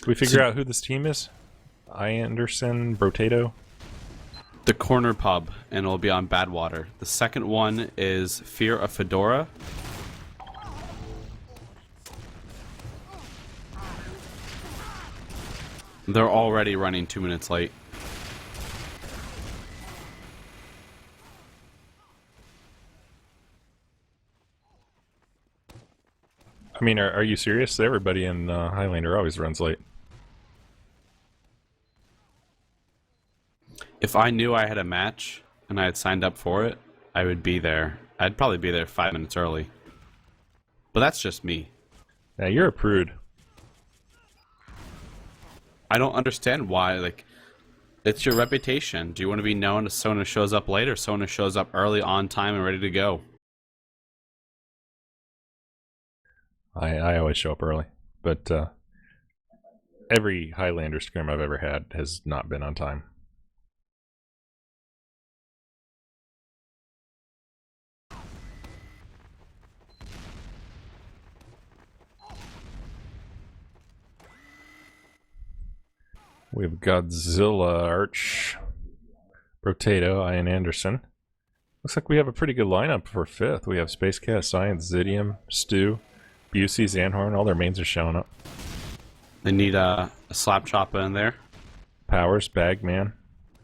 Can we figure out who this team is? I Anderson, Brotato. The corner pub, and it'll be on Badwater. The second one is Fear of Fedora. They're already running 2 minutes late. I mean, are you serious? Everybody in Highlander always runs late. If I knew I had a match and I had signed up for it, I would be there. I'd probably be there 5 minutes early. But that's just me. Yeah, you're a prude. I don't understand why. Like, it's your reputation. Do you want to be known as someone who shows up late or someone who shows up early, on time, and ready to go? I always show up early, but every Highlander scrim I've ever had has not been on time. We have Godzilla, Arch, Brotato, Ian Anderson. Looks like we have a pretty good lineup for fifth. We have Space Cast, Science, Zidium, Stu, Busey, Zanhorn. All their mains are showing up. They need a slap chopper in there. Powers, Bagman.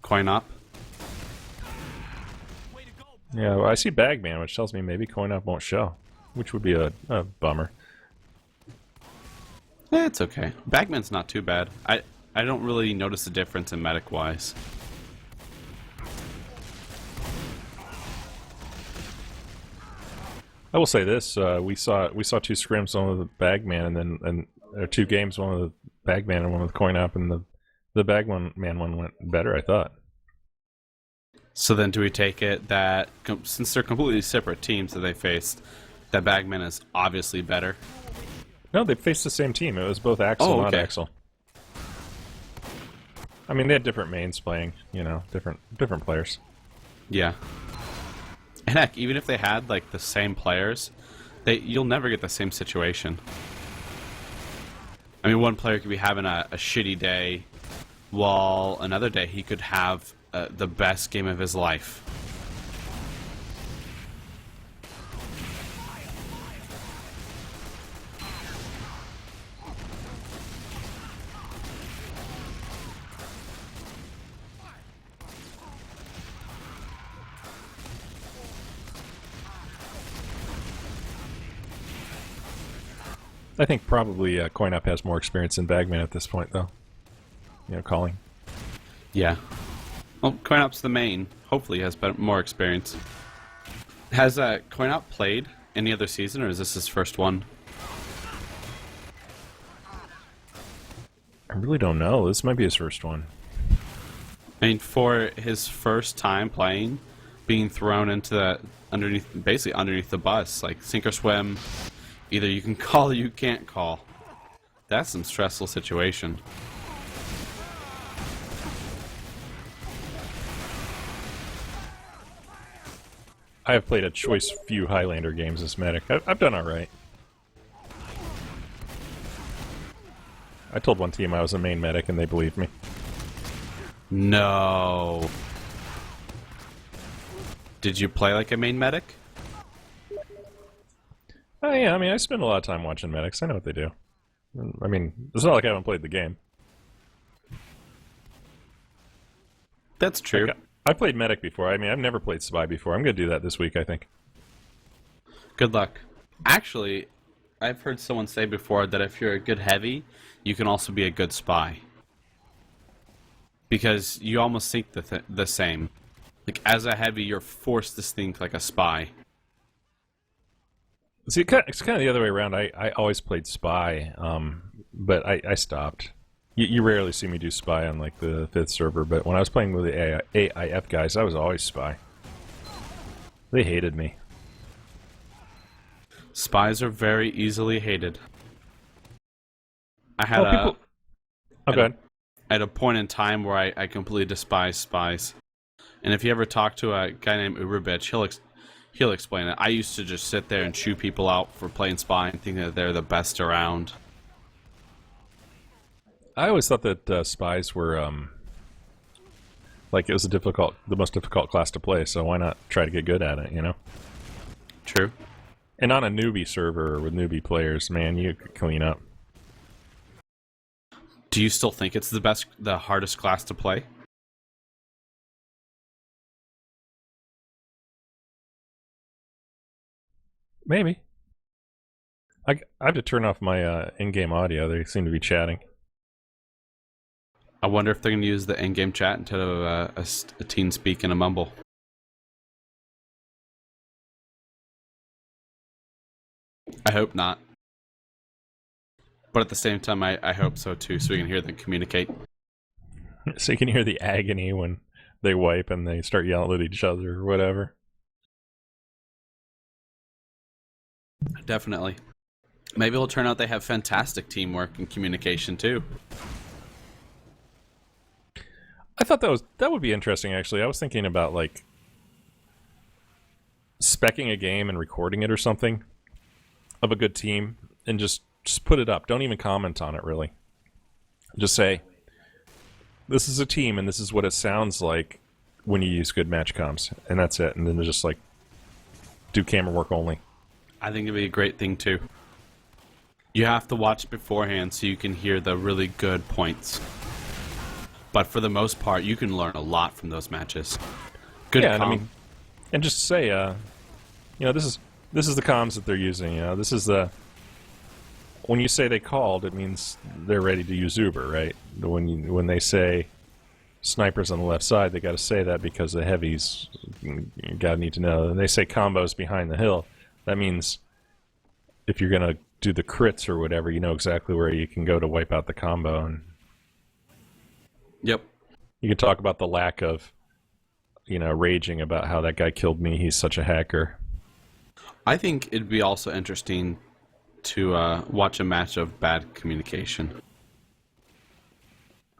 Coin up. Yeah, well, I see Bagman, which tells me maybe Coin Up won't show, which would be a bummer. It's okay. Bagman's not too bad. I don't really notice a difference in medic-wise. I will say this: we saw two scrims, one with the Bagman, and two games, one with the Bagman and one with Coin Up, and the Bagman one went better, I thought. So then, do we take it that since they're completely separate teams that they faced, that Bagman is obviously better? No, they faced the same team. It was both Axel, not Axel. I mean, they had different mains playing, you know, different players. Yeah. And heck, even if they had like the same players, you'll never get the same situation. I mean, one player could be having a shitty day, while another day he could have the best game of his life. I think probably Coin Up has more experience than Bagman at this point, though. You know, calling. Yeah. Well, Coin Up's the main. Hopefully he has more experience. Has Coin Up played any other season, or is this his first one? I really don't know. This might be his first one. I mean, for his first time playing, being thrown into the basically underneath the bus, like sink or swim. Either you can call or you can't call. That's some stressful situation. I have played a choice few Highlander games as medic. I've done alright. I told one team I was a main medic and they believed me. No. Did you play like a main medic? Oh yeah, I mean, I spend a lot of time watching medics. I know what they do. I mean, it's not like I haven't played the game. That's true. Like, I played medic before. I mean, I've never played spy before. I'm going to do that this week, I think. Good luck. Actually, I've heard someone say before that if you're a good heavy, you can also be a good spy. Because you almost think the same. Like, as a heavy, you're forced to think like a spy. See, it's kind of the other way around. I always played spy, but I stopped. You rarely see me do spy on like the fifth server, but when I was playing with the AIF guys, I was always spy. They hated me. Spies are very easily hated. I had I had a point in time where I completely despised spies. And if you ever talk to a guy named Uberbitch, he'll explain it. I used to just sit there and chew people out for playing spy and think that they're the best around. I always thought that spies were like it was the most difficult class to play. So why not try to get good at it? You know. True. And on a newbie server with newbie players, man, you could clean up. Do you still think it's the hardest class to play? Maybe. I have to turn off my in-game audio. They seem to be chatting. I wonder if they're going to use the in-game chat instead of a teen speak and a mumble. I hope not. But at the same time, I hope so too, so we can hear them communicate. So you can hear the agony when they wipe and they start yelling at each other or whatever. Definitely. Maybe it'll turn out they have fantastic teamwork and communication too. I thought that would be interesting, actually. I was thinking about, like, speccing a game and recording it or something of a good team and just put it up. Don't even comment on it, really. Just say, this is a team and this is what it sounds like when you use good match comms. And that's it. And then just, like, do camera work only. I think it'd be a great thing too. You have to watch beforehand so you can hear the really good points. But for the most part, you can learn a lot from those matches. Good yeah, comm. and, I mean, and just say, you know, this is the comms that they're using. You know, this is the. When you say they called, it means they're ready to use Uber, right? When they say snipers on the left side, they got to say that because the heavies, you got to need to know. And they say combos behind the hill. That means if you're gonna do the crits or whatever, you know exactly where you can go to wipe out the combo. And yep. you can talk about the lack of, you know, raging about how that guy killed me. He's such a hacker. I think it'd be also interesting to watch a match of bad communication.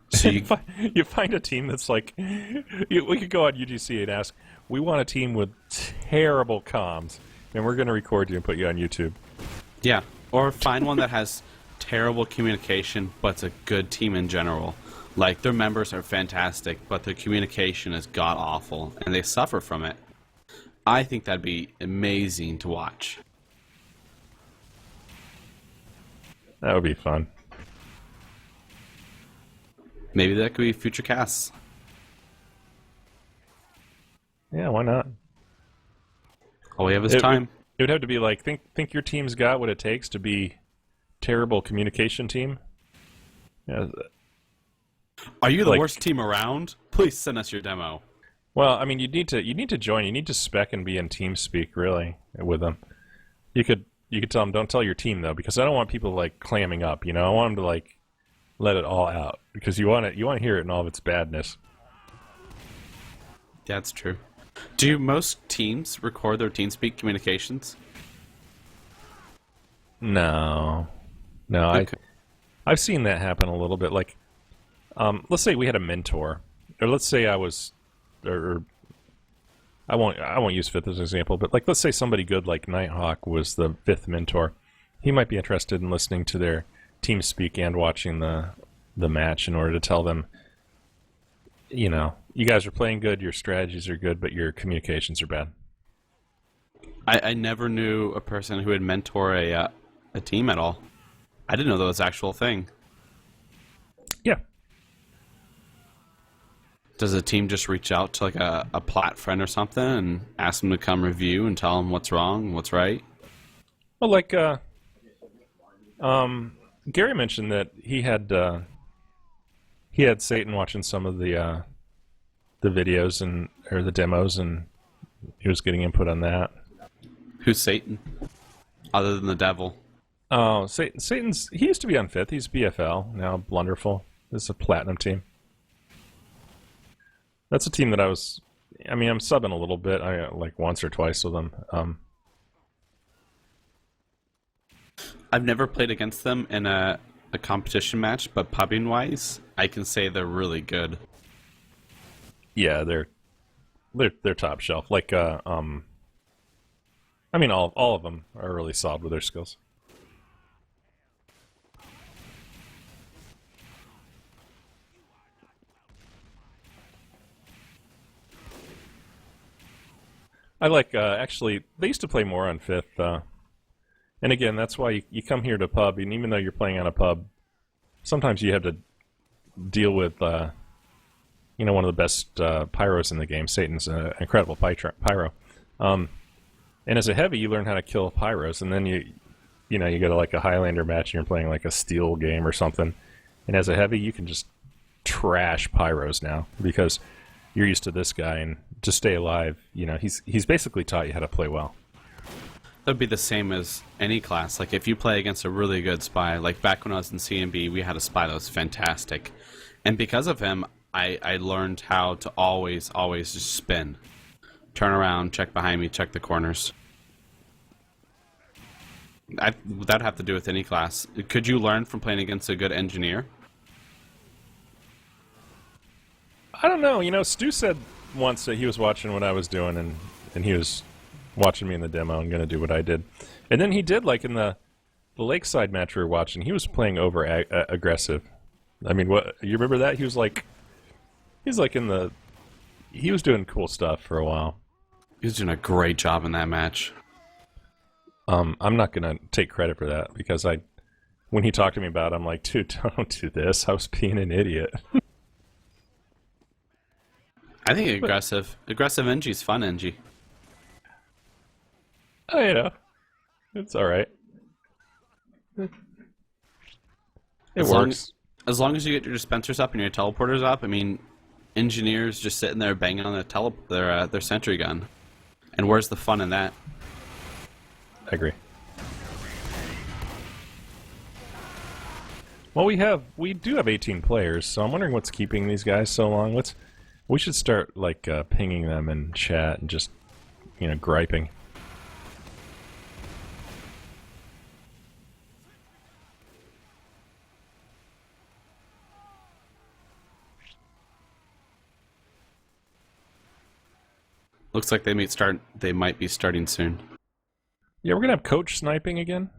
So you find a team that's like, we could go on UGC and ask, we want a team with terrible comms, and we're going to record you and put you on YouTube. Yeah, or find one that has terrible communication, but it's a good team in general. Like, their members are fantastic, but their communication is god-awful, and they suffer from it. I think that'd be amazing to watch. That would be fun. Maybe that could be future casts. Yeah, why not? All we have is time. It would have to be like, think your team's got what it takes to be terrible communication team? Yeah. Are you the worst team around? Please send us your demo. Well, I mean, you need to join. You need to spec and be in TeamSpeak, really, with them. You could tell them, don't tell your team, though, because I don't want people, like, clamming up, you know? I want them to, like, let it all out, because you want to hear it in all of its badness. That's true. Do most teams record their TeamSpeak communications? No. Okay. I've seen that happen a little bit. Like, let's say we had a mentor, or let's say I was, or I won't use Fifth as an example, but like let's say somebody good like Nighthawk was the fifth mentor. He might be interested in listening to their TeamSpeak and watching the match in order to tell them, you know, you guys are playing good, your strategies are good, but your communications are bad. I never knew a person who would mentor a team at all. I didn't know that was an actual thing. Yeah. Does a team just reach out to like a plat friend or something and ask them to come review and tell them what's wrong, what's right? Well, like, Gary mentioned that he had Satan watching some of the videos or the demos, and he was getting input on that. Who's Satan? Other than the devil. Oh, Satan's, he used to be on Fifth. He's BFL, now Blunderful. This is a platinum team. That's a team that I'm subbing a little bit, like once or twice with them. I've never played against them in a competition match, but pubbing-wise, I can say they're really good. Yeah, they're top shelf. Like, I mean, all of them are really solid with their skills. I like, actually, they used to play more on 5th, and again, that's why you come here to pub, and even though you're playing on a pub, sometimes you have to deal with, you know, one of the best pyros in the game. Satan's an incredible pyro. And as a heavy, you learn how to kill pyros, and then you know, you go to like a Highlander match and you're playing like a steel game or something, and as a heavy, you can just trash pyros now because you're used to this guy, and to stay alive, you know, he's basically taught you how to play well. That would be the same as any class. Like, if you play against a really good spy, like back when I was in CMB, we had a spy that was fantastic. And because of him, I learned how to always just spin. Turn around, check behind me, check the corners. That'd have to do with any class. Could you learn from playing against a good engineer? I don't know. You know, Stu said once that he was watching what I was doing, and he was watching me in the demo and going to do what I did. And then he did, like in the Lakeside match we were watching, he was playing over aggressive. I mean, what, you remember that? He was like he was doing cool stuff for a while. He was doing a great job in that match. I'm not going to take credit for that because when he talked to me about it, I'm like, dude, don't do this. I was being an idiot. I think aggressive NG's fun NG. Oh, you know, it's all right. It works. As long as you get your dispensers up and your teleporters up, I mean, engineers just sitting there banging on their sentry gun. And where's the fun in that? I agree. Well, we do have 18 players, so I'm wondering what's keeping these guys so long. We should start like pinging them in chat and just, you know, griping. Looks like they might be starting soon. Yeah, we're gonna have coach sniping again.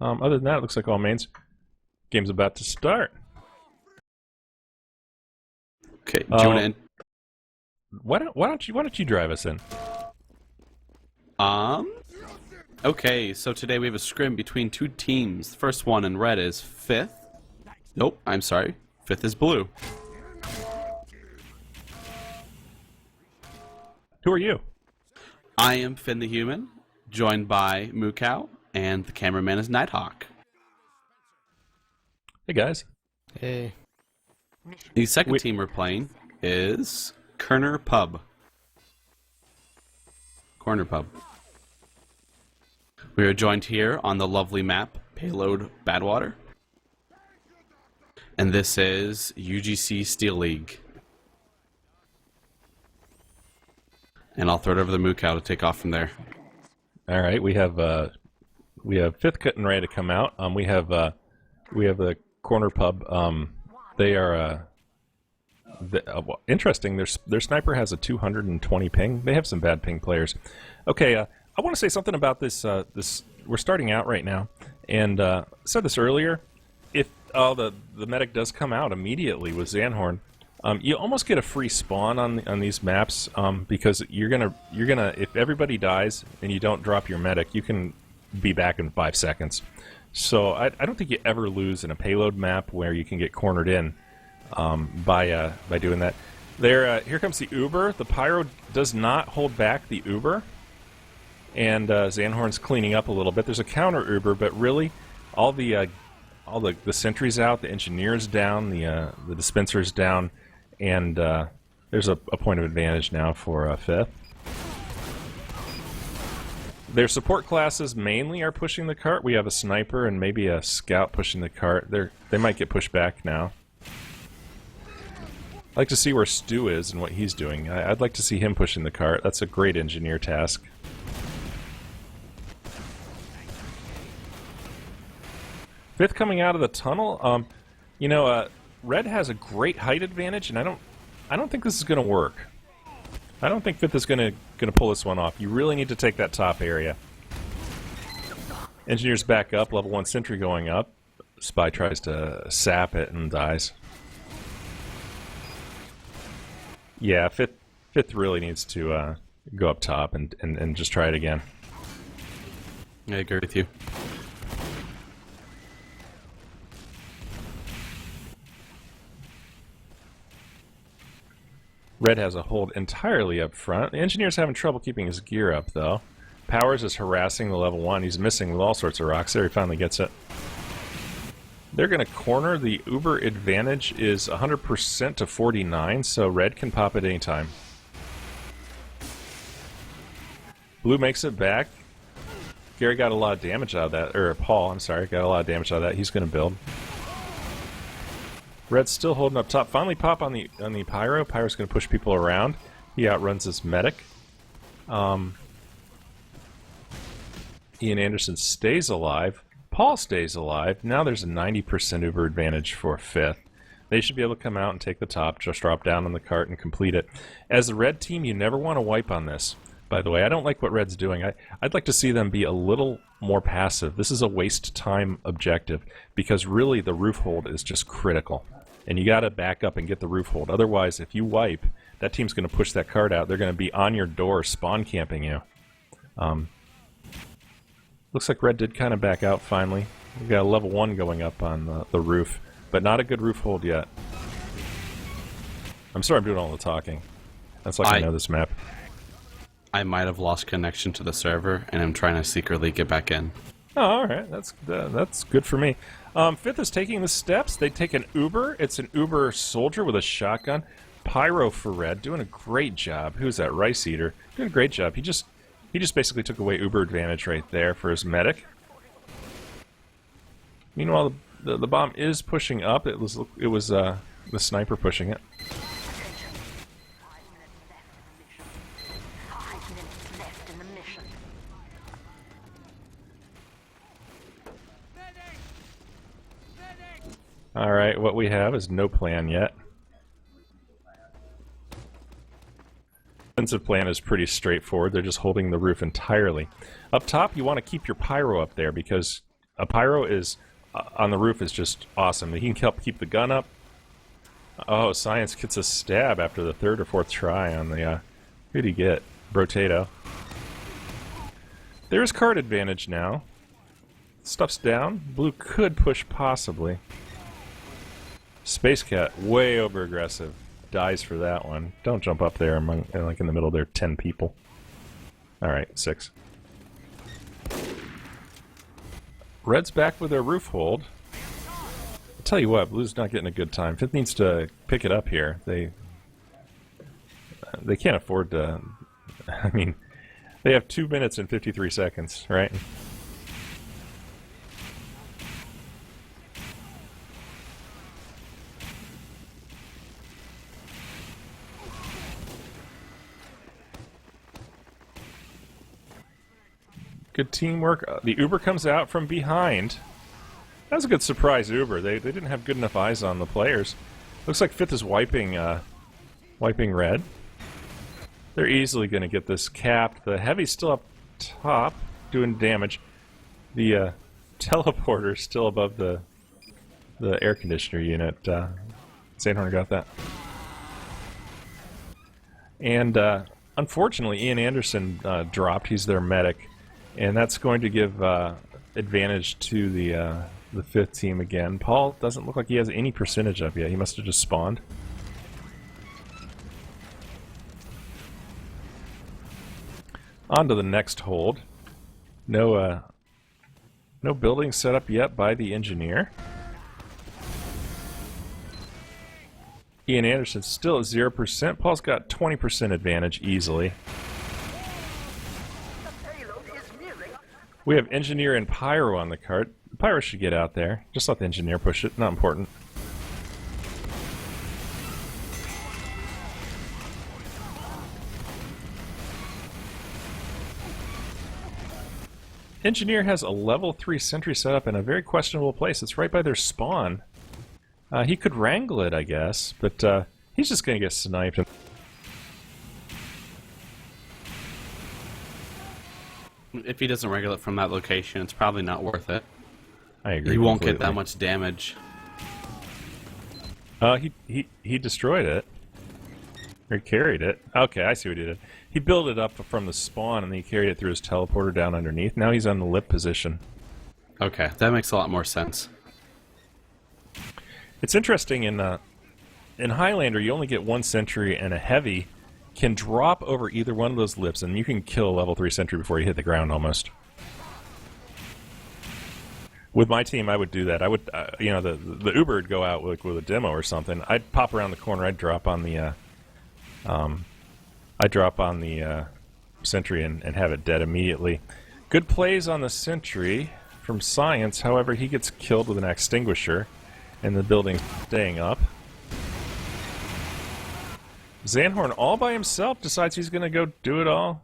Other than that, it looks like all mains. Game's about to start. Okay, do you want to? Why don't you drive us in? Okay, so today we have a scrim between two teams. The first one in red is FITH. Nope, I'm sorry. FITH is blue. Who are you? I am Finn the Human, joined by Mookow, and the cameraman is Nighthawk. Hey guys. Hey. The second team we're playing is Corner Pub. We are joined here on the lovely map, Payload Badwater. And this is UGC Steel League. And I'll throw it over to Mookow to take off from there. All right, we have FITH getting ready to come out. We have the Corner Pub. They are well, interesting. Their sniper has a 220 ping. They have some bad ping players. Okay, I want to say something about this. We're starting out right now, and I said this earlier. If the medic does come out immediately with Zanhorn, you almost get a free spawn on these maps because you're gonna if everybody dies and you don't drop your medic, you can be back in 5 seconds. So I don't think you ever lose in a payload map where you can get cornered in by doing that. Here comes the Uber. The Pyro does not hold back the Uber, and Zanhorn's cleaning up a little bit. There's a counter Uber, but really all the sentries out, the engineers down, the dispensers down, and there's a point of advantage now for FITH. Their support classes mainly are pushing the cart. We have a sniper and maybe a scout pushing the cart. They might get pushed back now. I'd like to see where Stu is and what he's doing. I'd like to see him pushing the cart. That's a great engineer task. FITH coming out of the tunnel. You know, Red has a great height advantage, and I don't think this is going to work. I don't think FITH is going to pull this one off. You really need to take that top area. Engineers back up, level 1 sentry going up. Spy tries to sap it and dies. Yeah, FITH really needs to go up top and just try it again. I agree with you. Red has a hold entirely up front. The engineer's having trouble keeping his gear up, though. Powers is harassing the level 1. He's missing with all sorts of rocks. There, he finally gets it. They're going to corner. The Uber advantage is 100% to 49, so Red can pop at any time. Blue makes it back. Gary got a lot of damage out of that. Or Paul, I'm sorry, got a lot of damage out of that. He's going to build. Red's still holding up top. Finally pop on the Pyro. Pyro's going to push people around. He outruns his medic. Ian Anderson stays alive. Paul stays alive. Now there's a 90% Uber advantage for 5th. They should be able to come out and take the top, just drop down on the cart and complete it. As the red team, you never want to wipe on this. By the way, I don't like what Red's doing. I'd like to see them be a little more passive. This is a waste time objective because really the roof hold is just critical. And you got to back up and get the roof hold. Otherwise, if you wipe, that team's going to push that cart out. They're going to be on your door spawn camping you. Looks like Red did kind of back out finally. We've got a level 1 going up on the roof, but not a good roof hold yet. I'm sorry I'm doing all the talking. That's like I know this map. I might have lost connection to the server, and I'm trying to secretly get back in. Oh, alright. That's good for me. 5th is taking the steps. They take an Uber. It's an Uber soldier with a shotgun. Pyro for Red, doing a great job. Who's that? Rice Eater. Doing a great job. He just basically took away Uber advantage right there for his medic. Meanwhile, the bomb is pushing up. It was the sniper pushing it. Alright, what we have is no plan yet. Defensive plan is pretty straightforward. They're just holding the roof entirely. Up top, you want to keep your pyro up there because a pyro is on the roof is just awesome. He can help keep the gun up. Oh, Science gets a stab after the 3rd or 4th try on the... who'd he get? Brotato. There's card advantage now. Stuff's down. Blue could push possibly. Space Cat, way over aggressive. Dies for that one. Don't jump up there among, like in the middle there, 10 people. Alright, 6. Red's back with their roof hold. I'll tell you what, Blue's not getting a good time. 5th needs to pick it up here. They can't afford to... I mean, they have 2 minutes and 53 seconds, right? Good teamwork. The Uber comes out from behind. That was a good surprise Uber. They didn't have good enough eyes on the players. Looks like 5th is wiping Red. They're easily going to get this capped. The Heavy's still up top, doing damage. The teleporter's still above the air conditioner unit. St. Horner got that. And unfortunately, Ian Anderson dropped. He's their medic. And that's going to give advantage to the 5th team again. Paul doesn't look like he has any percentage up yet. He must have just spawned. On to the next hold. No building set up yet by the engineer. Ian Anderson still at 0%. Paul's got 20% advantage easily. We have Engineer and Pyro on the cart. Pyro should get out there. Just let the Engineer push it. Not important. Engineer has a level 3 sentry set up in a very questionable place. It's right by their spawn. He could wrangle it, I guess, but he's just going to get sniped. If he doesn't wrangle it from that location, it's probably not worth it. I agree. He won't get that much damage. He destroyed it. Or he carried it. Okay, I see what he did. He built it up from the spawn, and then he carried it through his teleporter down underneath. Now he's on the lip position. Okay, that makes a lot more sense. It's interesting, in Highlander, you only get one sentry, and a heavy can drop over either one of those lips, and you can kill a level 3 sentry before you hit the ground, almost. With my team, I would do that. I would, you know, the Uber would go out with a demo or something. I'd pop around the corner. I'd drop on the, sentry and have it dead immediately. Good plays on the sentry from Science. However, he gets killed with an extinguisher, and the building's staying up. Zanhorn, all by himself, decides he's going to go do it all.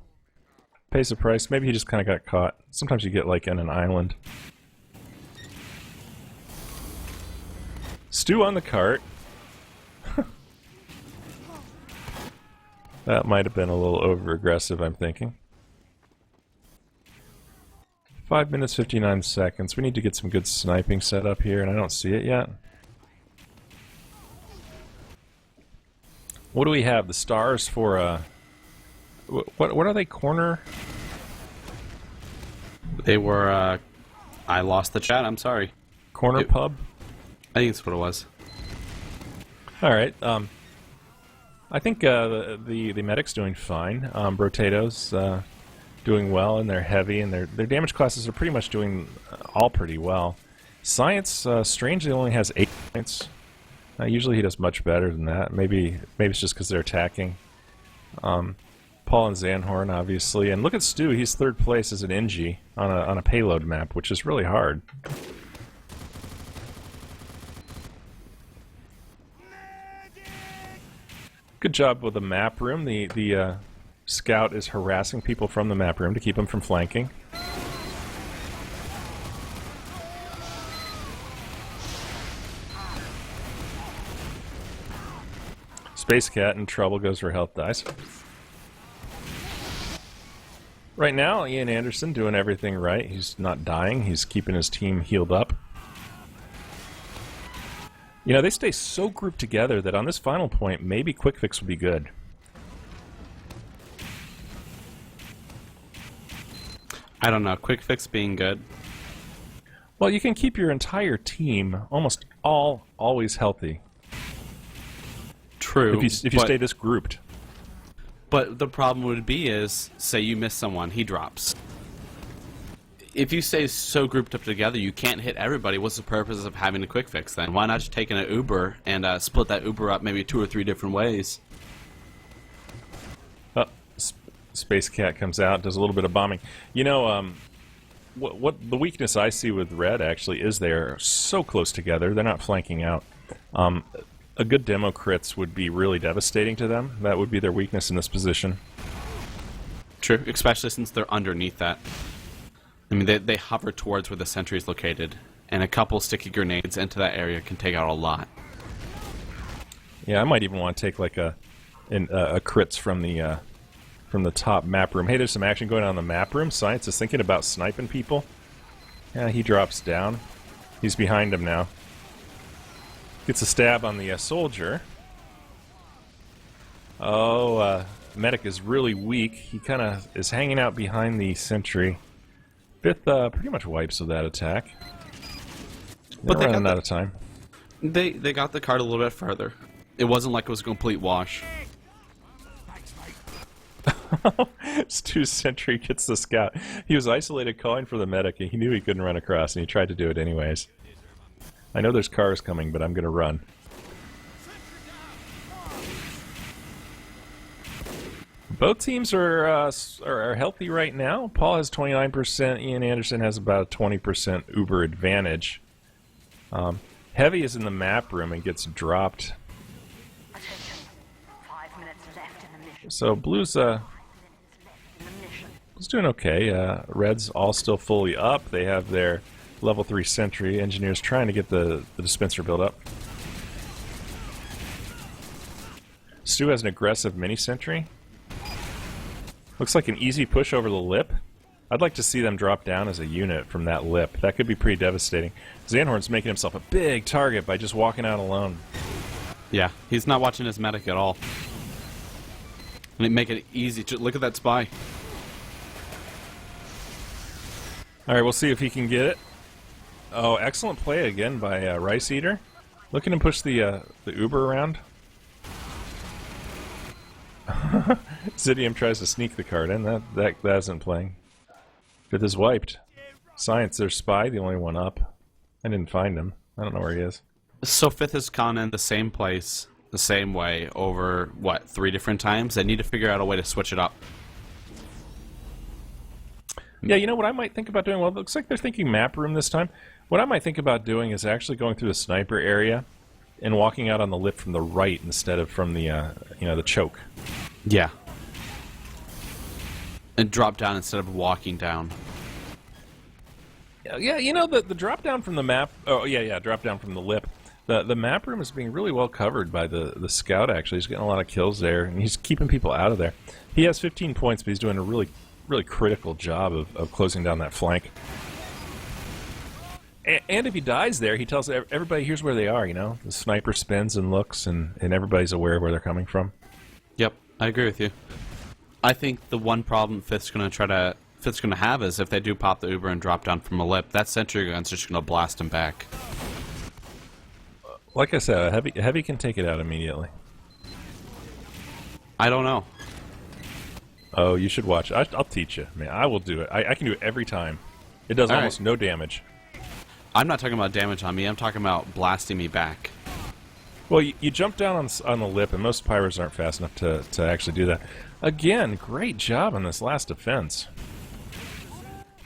Pays the price. Maybe he just kind of got caught. Sometimes you get, like, in an island. Stu on the cart. That might have been a little over-aggressive, I'm thinking. 5 minutes, 59 seconds. We need to get some good sniping set up here, and I don't see it yet. What do we have? The stars for, what are they? Corner? They were, I lost the chat, I'm sorry. Corner pub? I think that's what it was. Alright, I think the medic's doing fine. Brotato's doing well, and they're heavy, and their damage classes are pretty much doing all pretty well. Science, strangely, only has 8 points. Usually he does much better than that. Maybe it's just because they're attacking. Paul and Zanhorn, obviously. And look at Stu, he's 3rd place as an NG on a payload map, which is really hard. Good job with the map room. The scout is harassing people from the map room to keep them from flanking. Space Cat in trouble, goes for health dice. Right now, Ian Anderson doing everything right. He's not dying. He's keeping his team healed up. You know, they stay so grouped together that on this final point, maybe Quick Fix would be good. I don't know. Quick Fix being good. Well, you can keep your entire team almost always healthy. True. If you stay this grouped. But the problem would be is, say you miss someone, he drops. If you stay so grouped up together, you can't hit everybody. What's the purpose of having a quick fix then? Why not just take an Uber and split that Uber up maybe 2 or 3 different ways? Oh, Space Cat comes out, does a little bit of bombing. You know, what the weakness I see with Red actually is they're so close together. They're not flanking out. A good demo crits would be really devastating to them. That would be their weakness in this position. True, especially since they're underneath that. I mean, they hover towards where the sentry is located, and a couple sticky grenades into that area can take out a lot. Yeah, I might even want to take like a crits from the top map room. Hey, there's some action going on in the map room. Science is thinking about sniping people. Yeah, he drops down. He's behind him now. Gets a stab on the soldier. Oh, Medic is really weak. He kind of is hanging out behind the sentry. Fifth pretty much wipes with that attack. But they're running out of time. They got the card a little bit further. It wasn't like it was a complete wash. Stu's sentry gets the scout. He was isolated calling for the medic, and he knew he couldn't run across, and he tried to do it anyways. I know there's cars coming, but I'm going to run. Both teams are healthy right now. Paul has 29%. Ian Anderson has about a 20% Uber advantage. Heavy is in the map room and gets dropped. So Blue's doing okay. Red's all still fully up. They have their level 3 sentry. Engineers trying to get the dispenser built up. Stu has an aggressive mini sentry. Looks like an easy push over the lip. I'd like to see them drop down as a unit from that lip. That could be pretty devastating. Zanhorn's making himself a big target by just walking out alone. Yeah, he's not watching his medic at all. Make it easy. Look at that spy. All right, we'll see if he can get it. Oh, excellent play again by Rice Eater. Look at him push the Uber around. Zidium tries to sneak the card in. That isn't playing. Fifth is wiped. Science, there's Spy, the only one up. I didn't find him. I don't know where he is. So Fifth has gone in the same place, the same way, over, what, 3 different times? They need to figure out a way to switch it up. Yeah, you know what I might think about doing? Well, it looks like they're thinking map room this time. What I might think about doing is actually going through the sniper area and walking out on the lip from the right instead of from the, the choke. Yeah. And drop down instead of walking down. Yeah, you know, the drop down from the map... Oh, yeah, drop down from the lip. The map room is being really well covered by the scout, actually. He's getting a lot of kills there, and he's keeping people out of there. He has 15 points, but he's doing a really critical job of closing down that flank. And if he dies there, he tells everybody, here's where they are, you know? The sniper spins and looks, and everybody's aware of where they're coming from. Yep, I agree with you. I think the one problem Fifth's going to have is if they do pop the Uber and drop down from a lip, that sentry gun's just going to blast him back. Like I said, a heavy can take it out immediately. I don't know. Oh, you should watch. I'll teach you. I mean, I will do it. I can do it every time. It does almost no damage. I'm not talking about damage on me. I'm talking about blasting me back. Well, you jump down on the lip, and most pyros aren't fast enough to actually do that. Again, great job on this last defense.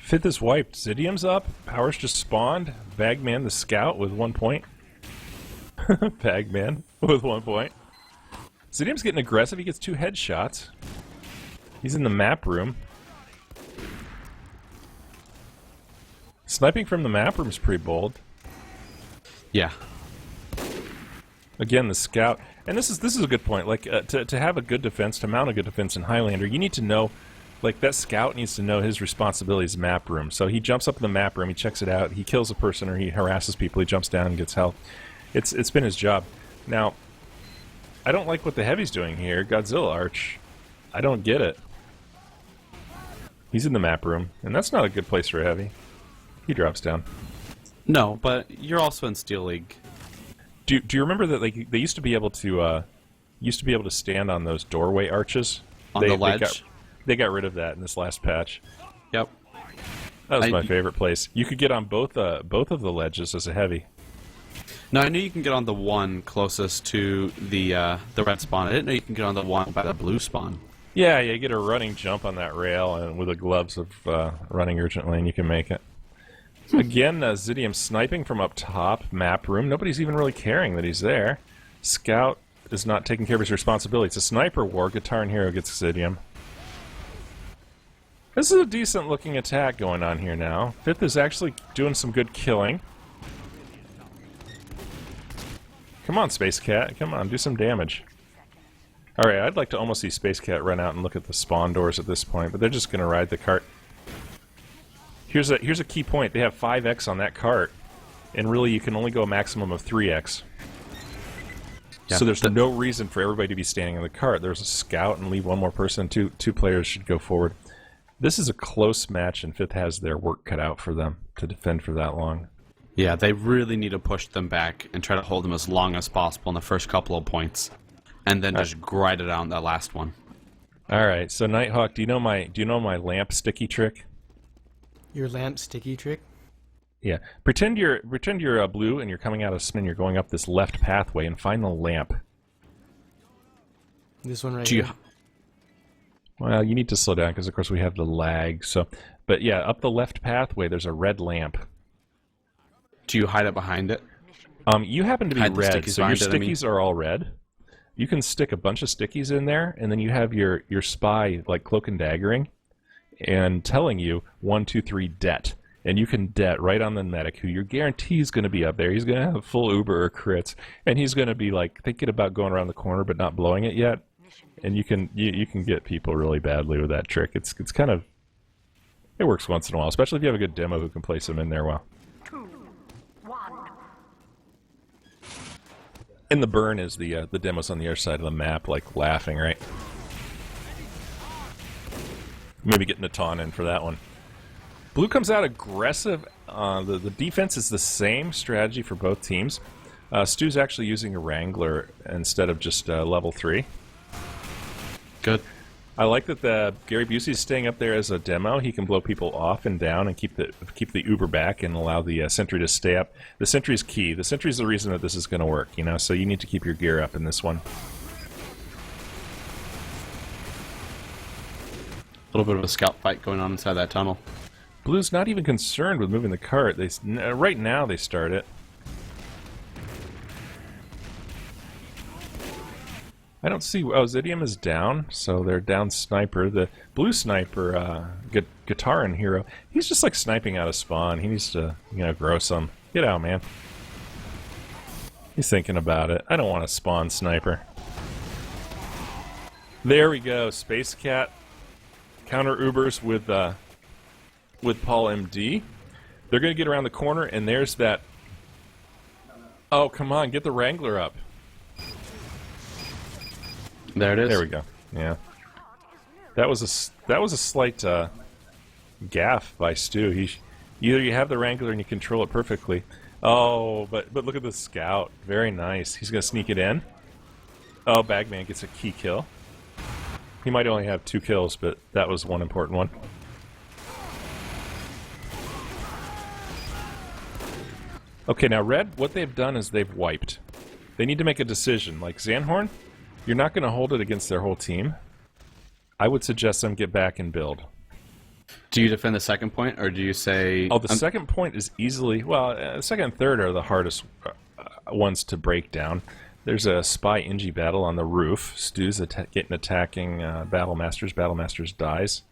Fifth is wiped. Zidium's up. Powers just spawned. Bagman the scout with 1 point. Bagman with 1 point. Zidium's getting aggressive. He gets 2 headshots. He's in the map room. Sniping from the map room is pretty bold. Yeah. Again, the scout, and this is a good point. Like to have a good defense, to mount a good defense in Highlander, you need to know, like that scout needs to know his responsibilities in map room. So he jumps up in the map room, he checks it out, he kills a person or he harasses people, he jumps down and gets health. It's been his job. Now, I don't like what the heavy's doing here. Godzilla Arch, I don't get it. He's in the map room, and that's not a good place for a heavy. He drops down. No, but you're also in Steel League. Do you remember that they used to be able to stand on those doorway arches On the ledge? They got rid of that in this last patch. Yep. That was my favorite place. You could get on both of the ledges as a heavy. No, I knew you can get on the one closest to the red spawn. I didn't know you can get on the one by the blue spawn. Yeah, you get a running jump on that rail, and with the gloves of running urgently, and you can make it. Again, Zidium sniping from up top, map room. Nobody's even really caring that he's there. Scout is not taking care of his responsibility. It's a sniper war. Guitar and Hero gets Zidium. This is a decent-looking attack going on here now. Fifth is actually doing some good killing. Come on, Space Cat. Come on, do some damage. Alright, I'd like to almost see Space Cat run out and look at the spawn doors at this point, but they're just going to ride the cart. Here's a key point. They have 5x on that cart, and really you can only go a maximum of 3x. Yeah, so there's no reason for everybody to be standing in the cart. There's a scout and leave one more person. Two players should go forward. This is a close match, and Fifth has their work cut out for them to defend for that long. Yeah, they really need to push them back and try to hold them as long as possible in the first couple of points, and then just grind it out in that last one. All right, so Nighthawk, do you know my lamp sticky trick? Your lamp sticky trick? Yeah. Pretend you're blue and you're coming out of spin. You're going up this left pathway and find the lamp. This one right here. Well, you need to slow down because of course we have the lag. So, but yeah, up the left pathway there's a red lamp. Do you hide it behind it? You happen to be red, so your stickies are all red. You can stick a bunch of stickies in there, and then you have your spy like cloak and daggering, and telling you 1, 2, 3 det, and you can det right on the medic, who you guarantee is going to be up there. He's going to have full Uber or crits, and he's going to be like thinking about going around the corner but not blowing it yet. And you can get people really badly with that trick. It's kind of, it works once in a while, especially if you have a good demo who can place them in there well. 2, 1. And the burn is the demos on the other side of the map, like laughing, right? Maybe getting the taunt in for that one. Blue comes out aggressive. The defense is the same strategy for both teams. Stu's actually using a Wrangler instead of just level 3. Good. I like that the Gary Busey's staying up there as a demo. He can blow people off and down and keep the Uber back and allow the sentry to stay up. The sentry is key. The sentry is the reason that this is going to work, you know, so you need to keep your gear up in this one. A little bit of a scout fight going on inside that tunnel. Blue's not even concerned with moving the cart. Right now they start it. I don't see... Oh, Zidium is down, so they're down sniper. The blue sniper, guitar and hero, he's just like sniping out of spawn. He needs to, you know, grow some. Get out, man. He's thinking about it. I don't want a spawn sniper. There we go. Space Cat counter Ubers with Paul MD. They're going to get around the corner, and there's that... Oh, come on, get the Wrangler up. There it is. There we go. Yeah, that was a slight gaffe by Stu. Either you have the Wrangler and you control it perfectly. Oh, but look at the scout. Very nice. He's gonna sneak it in. Oh, Bagman gets a key kill. He might only have 2 kills, but that was one important one. Okay, now Red, what they've done is they've wiped. They need to make a decision. Like Zanhorn, you're not going to hold it against their whole team. I would suggest them get back and build. Do you defend the second point, or do you say... Oh, the second point is easily... Well, second and third are the hardest ones to break down. There's a spy Inji battle on the roof. Stu's getting attacking Battle Masters. Battle Masters dies.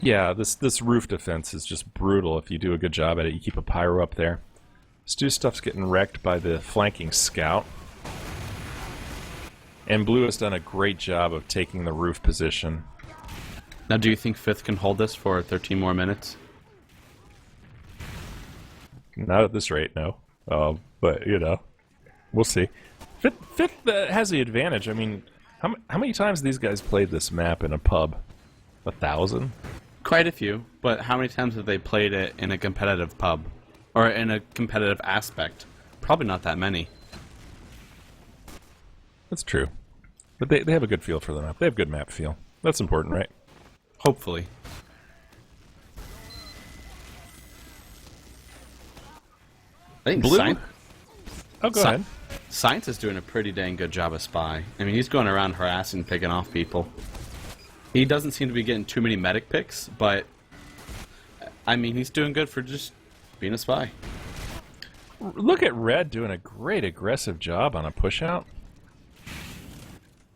Yeah, this roof defense is just brutal if you do a good job at it. You keep a pyro up there. Stu's stuff's getting wrecked by the flanking scout. And Blue has done a great job of taking the roof position. Now, do you think FITH can hold this for 13 more minutes? Not at this rate, no. But, you know, we'll see. FITH has the advantage. I mean, how many times these guys played this map in a pub? 1,000? Quite a few, but how many times have they played it in a competitive pub? Or in a competitive aspect? Probably not that many. That's true. But they have a good feel for the map. They have good map feel. That's important, right? Hopefully. I think Blue? Oh, go ahead. Science is doing a pretty dang good job of spy. I mean, he's going around harassing, picking off people. He doesn't seem to be getting too many medic picks, but... I mean, he's doing good for just being a spy. Look at Red doing a great aggressive job on a push-out.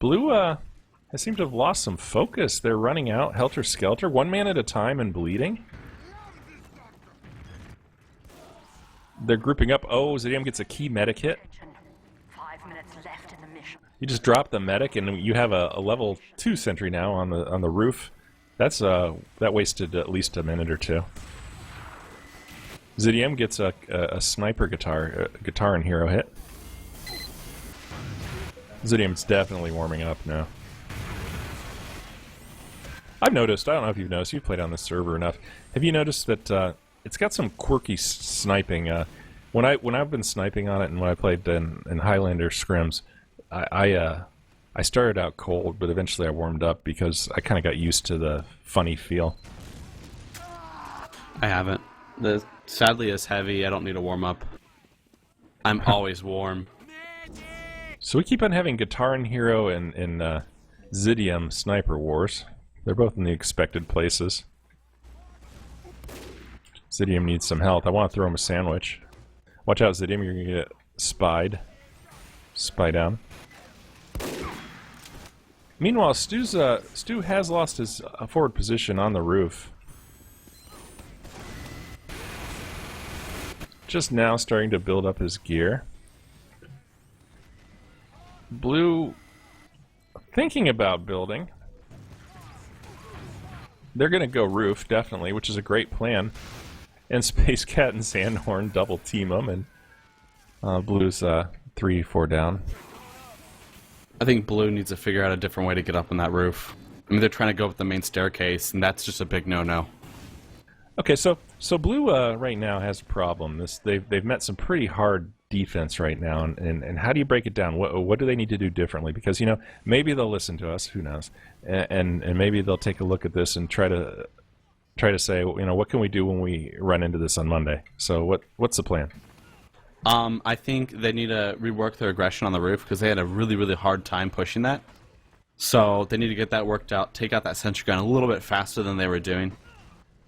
Blue has seemed to have lost some focus. They're running out helter-skelter, one man at a time and bleeding. They're grouping up. Oh, Zidium gets a key medic hit. 5 minutes left in the mission. You just drop the medic, and you have a level 2 sentry now on the roof. That's that wasted at least a minute or two. Zidium gets a sniper guitar and hero hit. Zidium's definitely warming up now. I've noticed, I don't know if you've noticed, you've played on this server enough. Have you noticed that it's got some quirky sniping? When I've been sniping on it and when I played in Highlander scrims, I started out cold, but eventually I warmed up because I kind of got used to the funny feel. I haven't. Sadly, it's heavy. I don't need to warm up. I'm always warm. So we keep on having Guitar and Hero and Zidium Sniper Wars. They're both in the expected places. Zidium needs some health. I want to throw him a sandwich. Watch out, Zidium, you're going to get spied. Spy down. Meanwhile, Stu has lost his forward position on the roof. Just now starting to build up his gear. Blue thinking about building. They're going to go roof, definitely, which is a great plan. And Space Cat and Sandhorn double team them, and Blue's 3-4 down. I think Blue needs to figure out a different way to get up on that roof. I mean, they're trying to go up the main staircase, and that's just a big no-no. Okay, so blue right now has a problem. They've met some pretty hard defense right now, and how do you break it down? What do they need to do differently? Because maybe they'll listen to us. Who knows? And maybe they'll take a look at this and try to say, what can we do when we run into this on Monday? So what's the plan? I think they need to rework their aggression on the roof because they had a really, really hard time pushing that. So they need to get that worked out, take out that sentry gun a little bit faster than they were doing.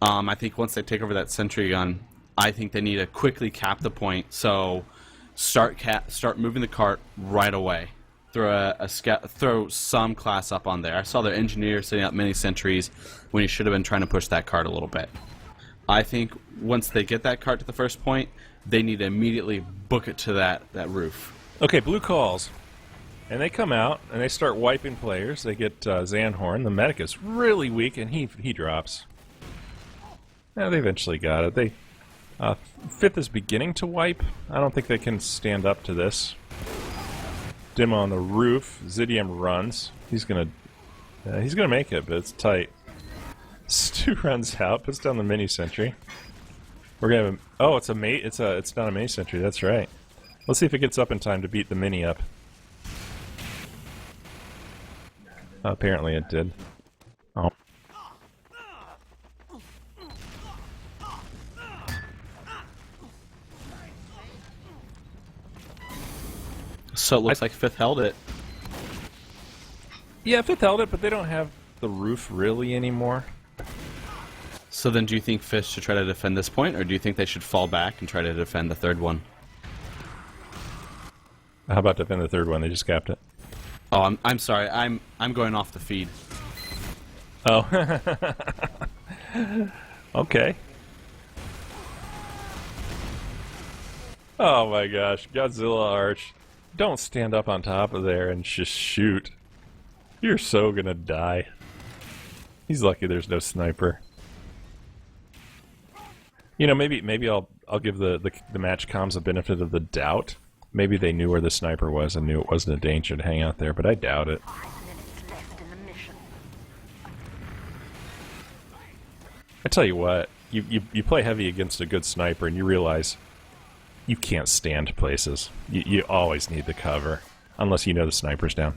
I think once they take over that sentry gun, I think they need to quickly cap the point. So start moving the cart right away. Throw some class up on there. I saw their engineer setting up mini sentries when he should have been trying to push that cart a little bit. I think once they get that cart to the first point, they need to immediately book it to that roof. Okay, blue calls. And they come out, and they start wiping players. They get Zanhorn. The medic is really weak, and he drops. Yeah, they eventually got it. They Fifth is beginning to wipe. I don't think they can stand up to this. Demo on the roof. Zidium runs. He's gonna make it, but it's tight. Stu runs out, puts down the mini sentry. We're gonna have it's not a mini sentry. That's right. Let's see if it gets up in time to beat the mini up. Apparently it did. Oh. So it looks like Fifth held it. Yeah, Fifth held it, but they don't have the roof really anymore. So then do you think Fifth should try to defend this point, or do you think they should fall back and try to defend the third one? How about defend the third one? They just capped it. Oh, I'm sorry. I'm going off the feed. Oh. Okay. Oh my gosh, Godzilla Arch. Don't stand up on top of there and just shoot. You're so gonna die. He's lucky there's no sniper. Maybe I'll give the match comms a benefit of the doubt. Maybe they knew where the sniper was and knew it wasn't a danger to hang out there, but I doubt it. 5 minutes left in the mission. I tell you what, you play heavy against a good sniper and you realize you can't stand places. You always need the cover, unless you know the sniper's down.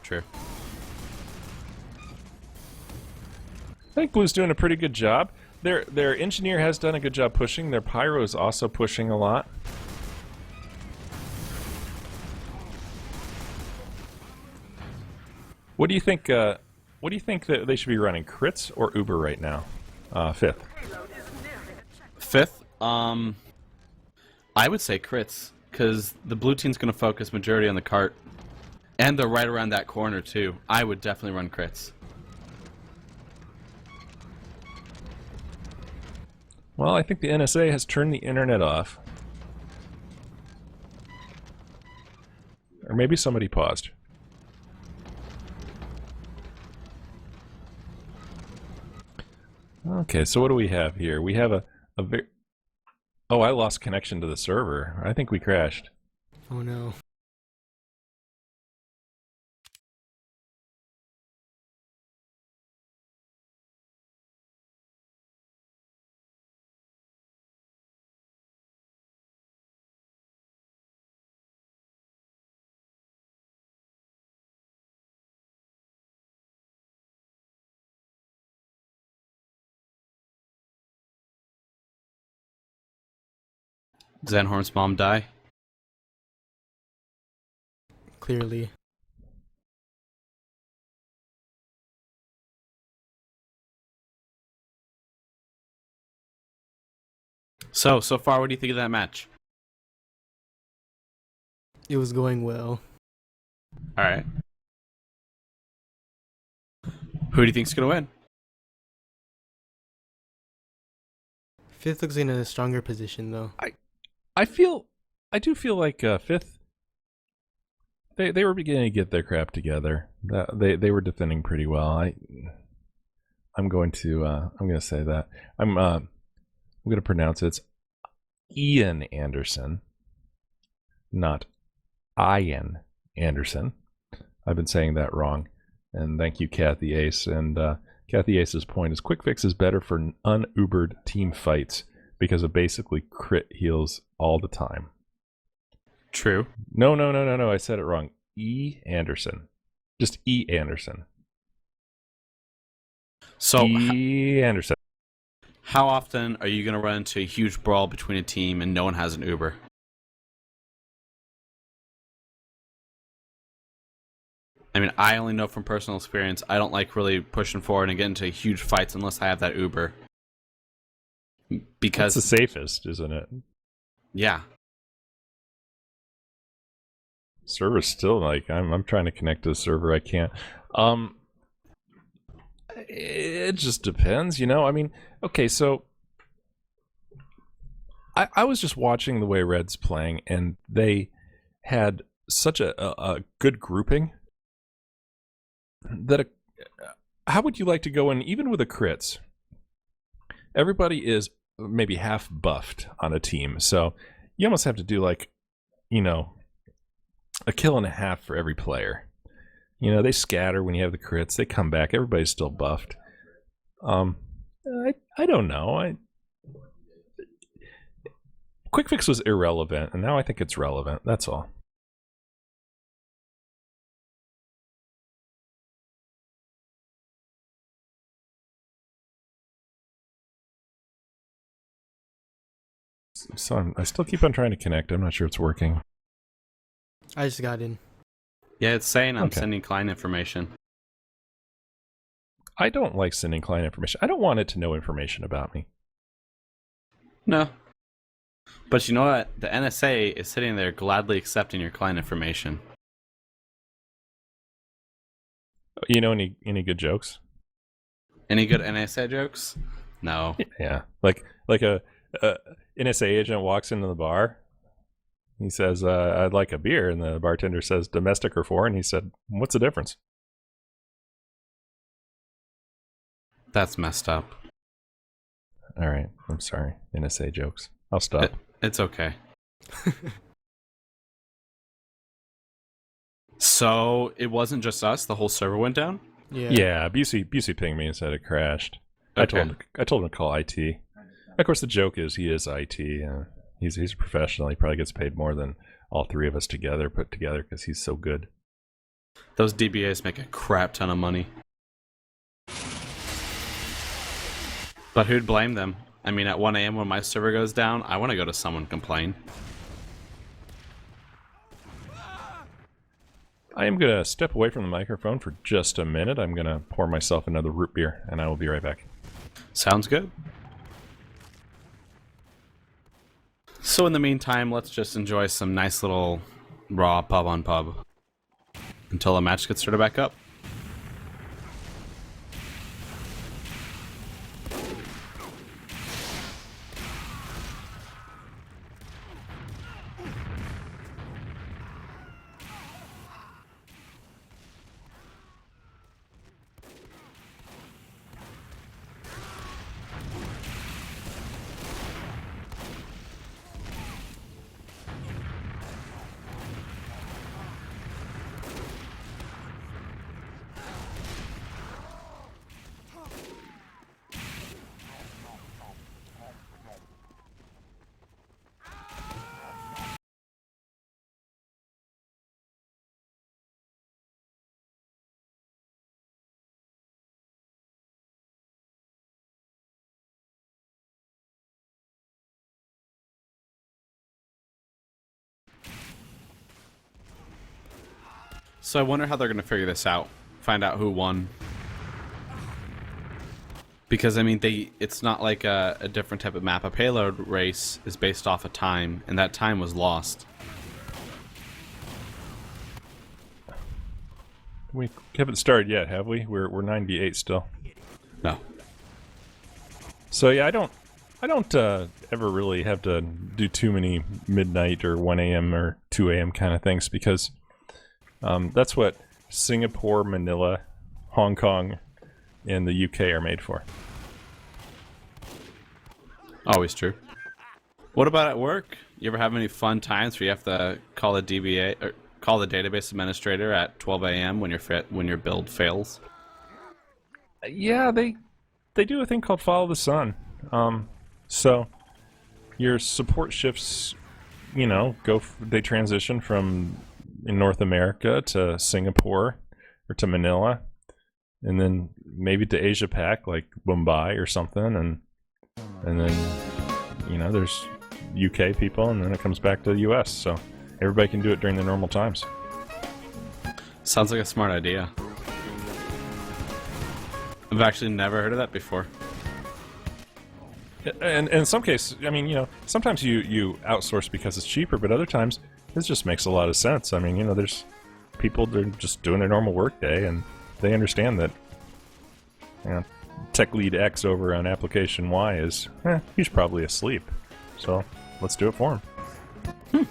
True. I think Blue's doing a pretty good job. Their engineer has done a good job pushing. Their pyro is also pushing a lot. What do you think? What do you think that they should be running, crits or Uber right now? Fifth. Fifth, I would say crits, because the blue team's going to focus majority on the cart. And they're right around that corner, too. I would definitely run crits. Well, I think the NSA has turned the internet off. Or maybe somebody paused. Okay, so what do we have here? We have a very... Oh, I lost connection to the server. I think we crashed. Oh no. Zanhorn's mom die? Clearly. So far, what do you think of that match? It was going well. Alright. Who do you think's going to win? Fifth looks in a stronger position though. I do feel like Fifth. They were beginning to get their crap together. They were defending pretty well. I'm going to say that. I'm going to pronounce it. It's Ian Anderson, not Ian Anderson. I've been saying that wrong. And thank you, Kathy Ace. And Kathy Ace's point is quick fix is better for unubered team fights because it basically crit heals all the time. True. No. I said it wrong. E. Anderson. Just E. Anderson. So, E. Anderson. how often are you going to run into a huge brawl between a team and no one has an Uber? I mean, I only know from personal experience, I don't like really pushing forward and getting into huge fights unless I have that Uber. Because It's the safest, isn't it? yeah. Server's still like I'm trying to connect to the server. I can't. It just depends, you know. I mean, okay, so I was just watching the way Red's playing, and they had such a good grouping that how would you like to go in even with the crits? Everybody is maybe half buffed on a team, so you almost have to do like, you know, a kill and a half for every player. You know, they scatter when you have the crits. They come back. Everybody's still buffed. I don't know. Quick fix was irrelevant, and now I think it's relevant. That's all. So I still keep on trying to connect. I'm not sure it's working. I just got in. Yeah, it's saying I'm Okay. sending client information. I don't like sending client information. I don't want it to know information about me. No. But you know what? The NSA is sitting there gladly accepting your client information. You know any good jokes? Any good NSA jokes? No. Yeah, like a NSA agent walks into the bar. He says, "I'd like a beer," and the bartender says, "Domestic or foreign?" He said, "What's the difference?" That's messed up. All right, I'm sorry. NSA jokes. I'll stop. It's okay. So, it wasn't just us? The whole server went down? Yeah, Busey pinged me and said it crashed. Okay. I told him to call IT. Of course, the joke is he is IT. He's a professional. He probably gets paid more than all three of us together put together because he's so good. Those DBAs make a crap ton of money. But who'd blame them? I mean, at 1 a.m. when my server goes down, I want to go to someone complain. I am going to step away from the microphone for just a minute. I'm going to pour myself another root beer, and I will be right back. Sounds good. So in the meantime, let's just enjoy some nice little raw pub on pub until the match gets started back up. So I wonder how they're going to figure this out. Find out who won. Because, I mean, it's not like a different type of map. A payload race is based off of time, and that time was lost. We haven't started yet, have we? We're 98 still. No. So yeah, I don't ever really have to do too many midnight or 1 a.m. or 2 a.m. kind of things because that's what Singapore, Manila, Hong Kong, and the UK are made for. Always true. What about at work? You ever have any fun times where you have to call a DBA or call the database administrator at 12 a.m. when your build fails? Yeah, they do a thing called follow the sun. So your support shifts, you know, they transition from in North America to Singapore or to Manila, and then maybe to Asia Pac, like Mumbai or something, and then, you know, there's UK people, and then it comes back to the US. So everybody can do it during the normal times. Sounds like a smart idea. I've actually never heard of that before. And in some cases, I mean, you know, sometimes you outsource because it's cheaper, but other times this just makes a lot of sense. I mean, you know, there's people, they're just doing their normal work day, and they understand that, you know, tech lead X over on application Y is, he's probably asleep. So let's do it for him.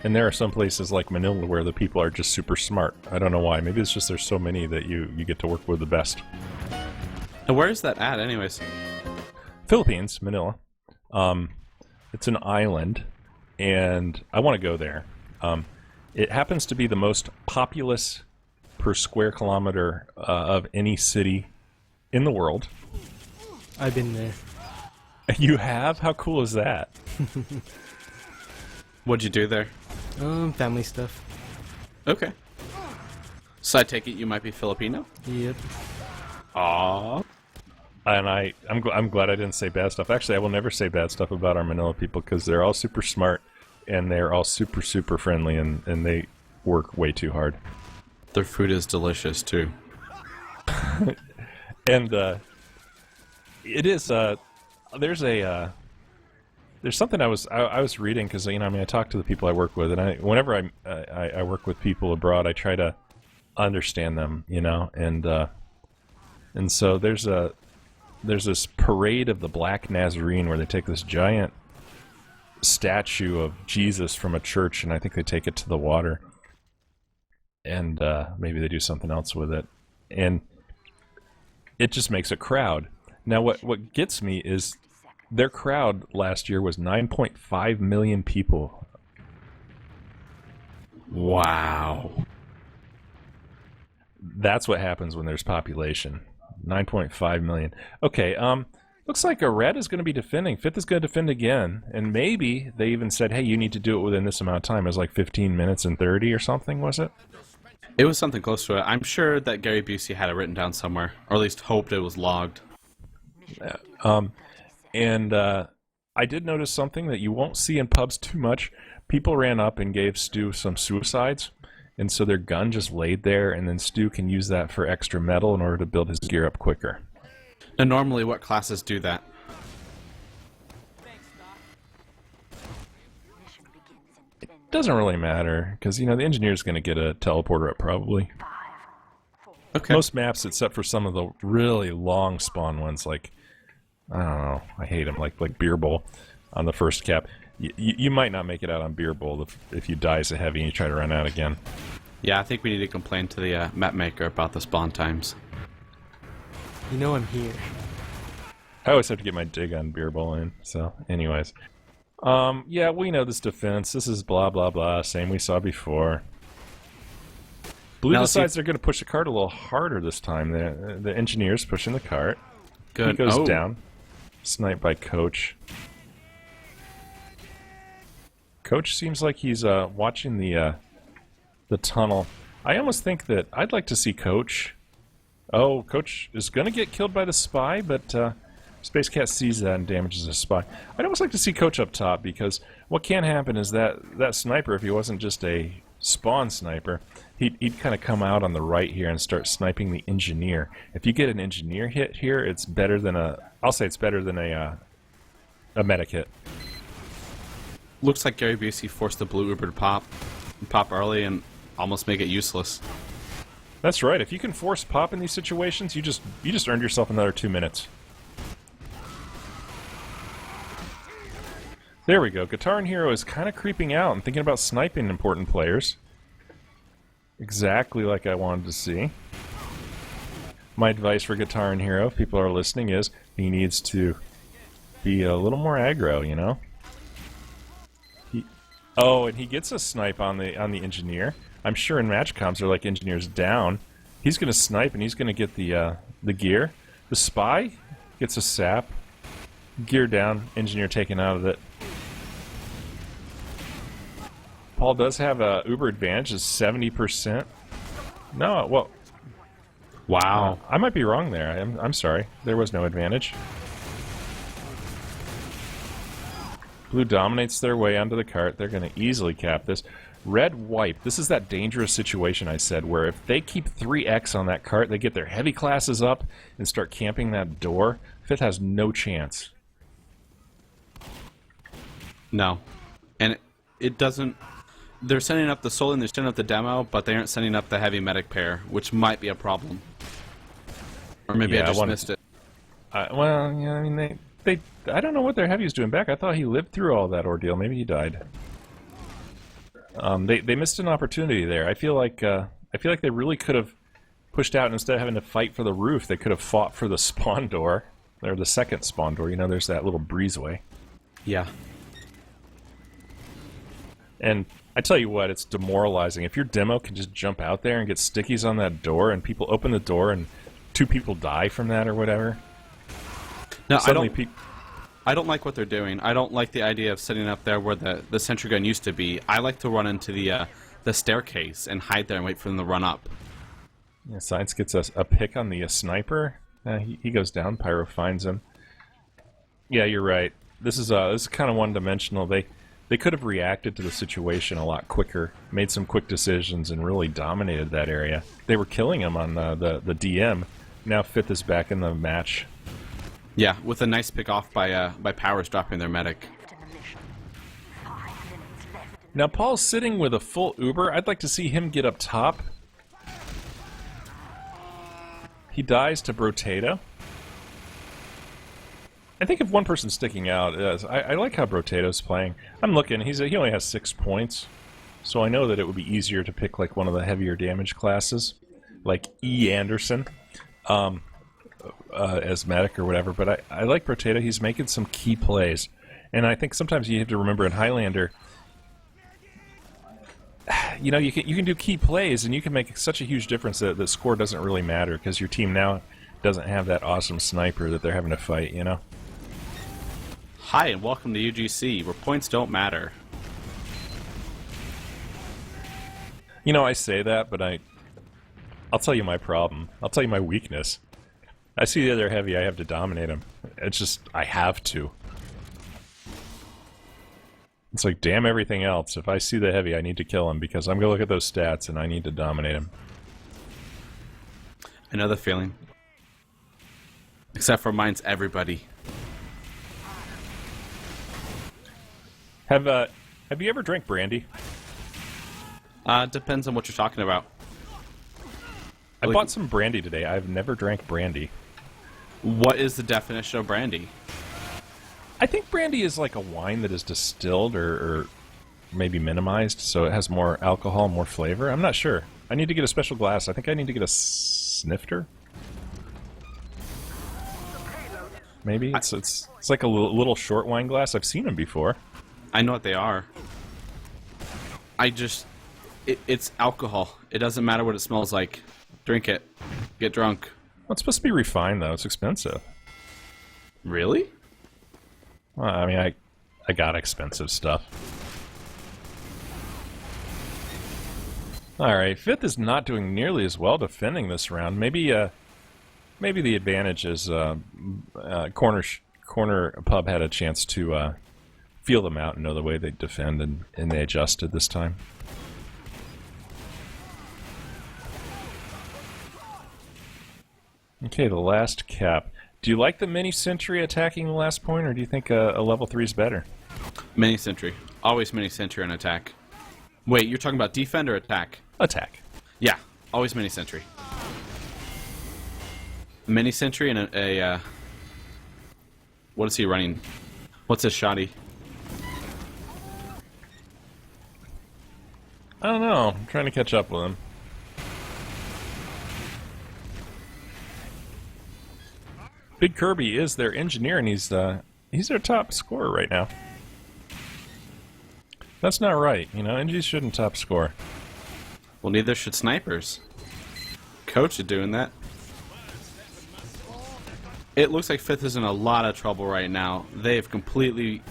And there are some places like Manila where the people are just super smart. I don't know why. Maybe it's just there's so many that you get to work with the best. And where is that at, anyways? Philippines, Manila. It's an island, and I want to go there. It happens to be the most populous per square kilometer of any city in the world. I've been there. You have? How cool is that? What'd you do there? Family stuff. Okay. So I take it you might be Filipino? Yep. Aww. And I'm glad I didn't say bad stuff. Actually, I will never say bad stuff about our Manila people because they're all super smart and they're all super, super friendly, and they work way too hard. Their food is delicious, too. And it is, there's something I was reading because, you know, I mean, I talk to the people I work with, and whenever I work with people abroad, I try to understand them, you know, and so there's this parade of the Black Nazarene where they take this giant statue of Jesus from a church, and I think they take it to the water, and maybe they do something else with it, and it just makes a crowd. Now, what gets me is their crowd last year was 9.5 million people. Wow. That's what happens when there's population. 9.5 million. Okay, looks like a red is going to be defending. FITH is going to defend again, and maybe they even said, hey, you need to do it within this amount of time. It was like 15 minutes and 30 or something, was it? It was something close to it. I'm sure that Gary Busey had it written down somewhere, or at least hoped it was logged. And I did notice something that you won't see in pubs too much. People ran up and gave Stu some suicides, and so their gun just laid there, and then Stu can use that for extra metal in order to build his gear up quicker. And normally what classes do that? It doesn't really matter, because, you know, the engineer's going to get a teleporter up probably. Okay. Most maps, except for some of the really long spawn ones, like, I don't know, I hate them, like Beer Bowl on the first cap. You might not make it out on Beer Bowl if you die as a heavy and you try to run out again. Yeah, I think we need to complain to the map maker about the spawn times. You know I'm here. I always have to get my dig on Beer Bowl in, so anyways. Yeah, we know this defense. This is blah, blah, blah, same we saw before. Blue Now, decides they're going to push the cart a little harder this time. The engineer's pushing the cart. Good. He goes down. Sniped by Coach. Coach seems like he's watching the tunnel. I almost think that I'd like to see Coach. Oh, Coach is going to get killed by the spy, but Space Cat sees that and damages the spy. I'd almost like to see Coach up top, because what can happen is that sniper, if he wasn't just a spawn sniper, he'd kind of come out on the right here and start sniping the engineer. If you get an engineer hit here, it's better than I'll say it's better than a medic hit. Looks like Gary Busey forced the blue Uber to pop early and almost make it useless. That's right. If you can force pop in these situations, you just earned yourself another 2 minutes. There we go. Guitar and Hero is kind of creeping out and thinking about sniping important players. Exactly like I wanted to see. My advice for Guitar and Hero, if people are listening, is he needs to be a little more aggro, you know? Oh, and he gets a snipe on the engineer. I'm sure in match comms they're like engineers down. He's gonna snipe and he's gonna get the gear. The spy gets a sap. Gear down, engineer taken out of it. Paul does have a Uber advantage, is 70%. No, well, Wow. I might be wrong there. I'm sorry. There was no advantage. Blue dominates their way onto the cart. They're going to easily cap this. Red wipe. This is that dangerous situation I said, where if they keep 3x on that cart, they get their heavy classes up and start camping that door. Fifth has no chance. No. And it doesn't... They're sending up the soul and they're sending up the demo, but they aren't sending up the heavy medic pair, which might be a problem. Or maybe I just missed it. Well, yeah, I mean, they I don't know what their heavy is doing back. I thought he lived through all that ordeal. Maybe he died. They missed an opportunity there. I feel like they really could have pushed out, and instead of having to fight for the roof, they could have fought for the spawn door. Or the second spawn door. You know, there's that little breezeway. Yeah. And I tell you what, it's demoralizing. If your demo can just jump out there and get stickies on that door, and people open the door and 2 people die from that or whatever. No, Suddenly I don't like what they're doing. I don't like the idea of setting up there where the sentry gun used to be. I like to run into the staircase and hide there and wait for them to run up. Yeah, Science gets a pick on the sniper. He goes down. Pyro finds him. Yeah, you're right. This is kind of one-dimensional. They could have reacted to the situation a lot quicker, made some quick decisions, and really dominated that area. They were killing him on the DM. Now Fifth is back in the match. Yeah, with a nice pick off by Powers dropping their medic. Now Paul's sitting with a full Uber. I'd like to see him get up top. He dies to Brotato. I think if one person's sticking out, I like how Brotato's playing. I'm looking. He only has 6 points, so I know that it would be easier to pick like one of the heavier damage classes, like E. Anderson. As medic or whatever, but I like Brotato. He's making some key plays, and I think sometimes you have to remember in Highlander, you know, you can do key plays and you can make such a huge difference that the score doesn't really matter because your team now doesn't have that awesome sniper that they're having to fight, you know? Hi, and welcome to UGC, where points don't matter. You know, I say that, but I'll tell you my problem. I'll tell you my weakness. I see the other heavy, I have to dominate him. It's just, I have to. It's like, damn everything else. If I see the heavy, I need to kill him because I'm going to look at those stats and I need to dominate him. I know the feeling. Except for mine's everybody. Have you ever drank brandy? Depends on what you're talking about. I bought some brandy today. I've never drank brandy. What is the definition of brandy? I think brandy is like a wine that is distilled or maybe minimized, so it has more alcohol, more flavor. I'm not sure. I need to get a special glass. I think I need to get a snifter. Maybe it's like a little short wine glass. I've seen them before. I know what they are. It's alcohol. It doesn't matter what it smells like. Drink it. Get drunk. Well, it's supposed to be refined, though. It's expensive. Really? Well, I mean, I got expensive stuff. Alright, Fifth is not doing nearly as well defending this round. Maybe the advantage is Corner Pub had a chance to feel them out and know the way they defend, and they adjusted this time. Okay, the last cap. Do you like the mini sentry attacking the last point, or do you think a level 3 is better? Mini sentry. Always mini sentry on attack. Wait, you're talking about defend or attack? Attack. Yeah, always mini sentry. Mini sentry and a what is he running? What's his shoddy? I don't know. I'm trying to catch up with him. Big Kirby is their engineer, and he's He's our top scorer right now. That's not right. You know, NGs shouldn't top score. Well, neither should snipers. Coach is doing that. It looks like Fifth is in a lot of trouble right now. They have completely...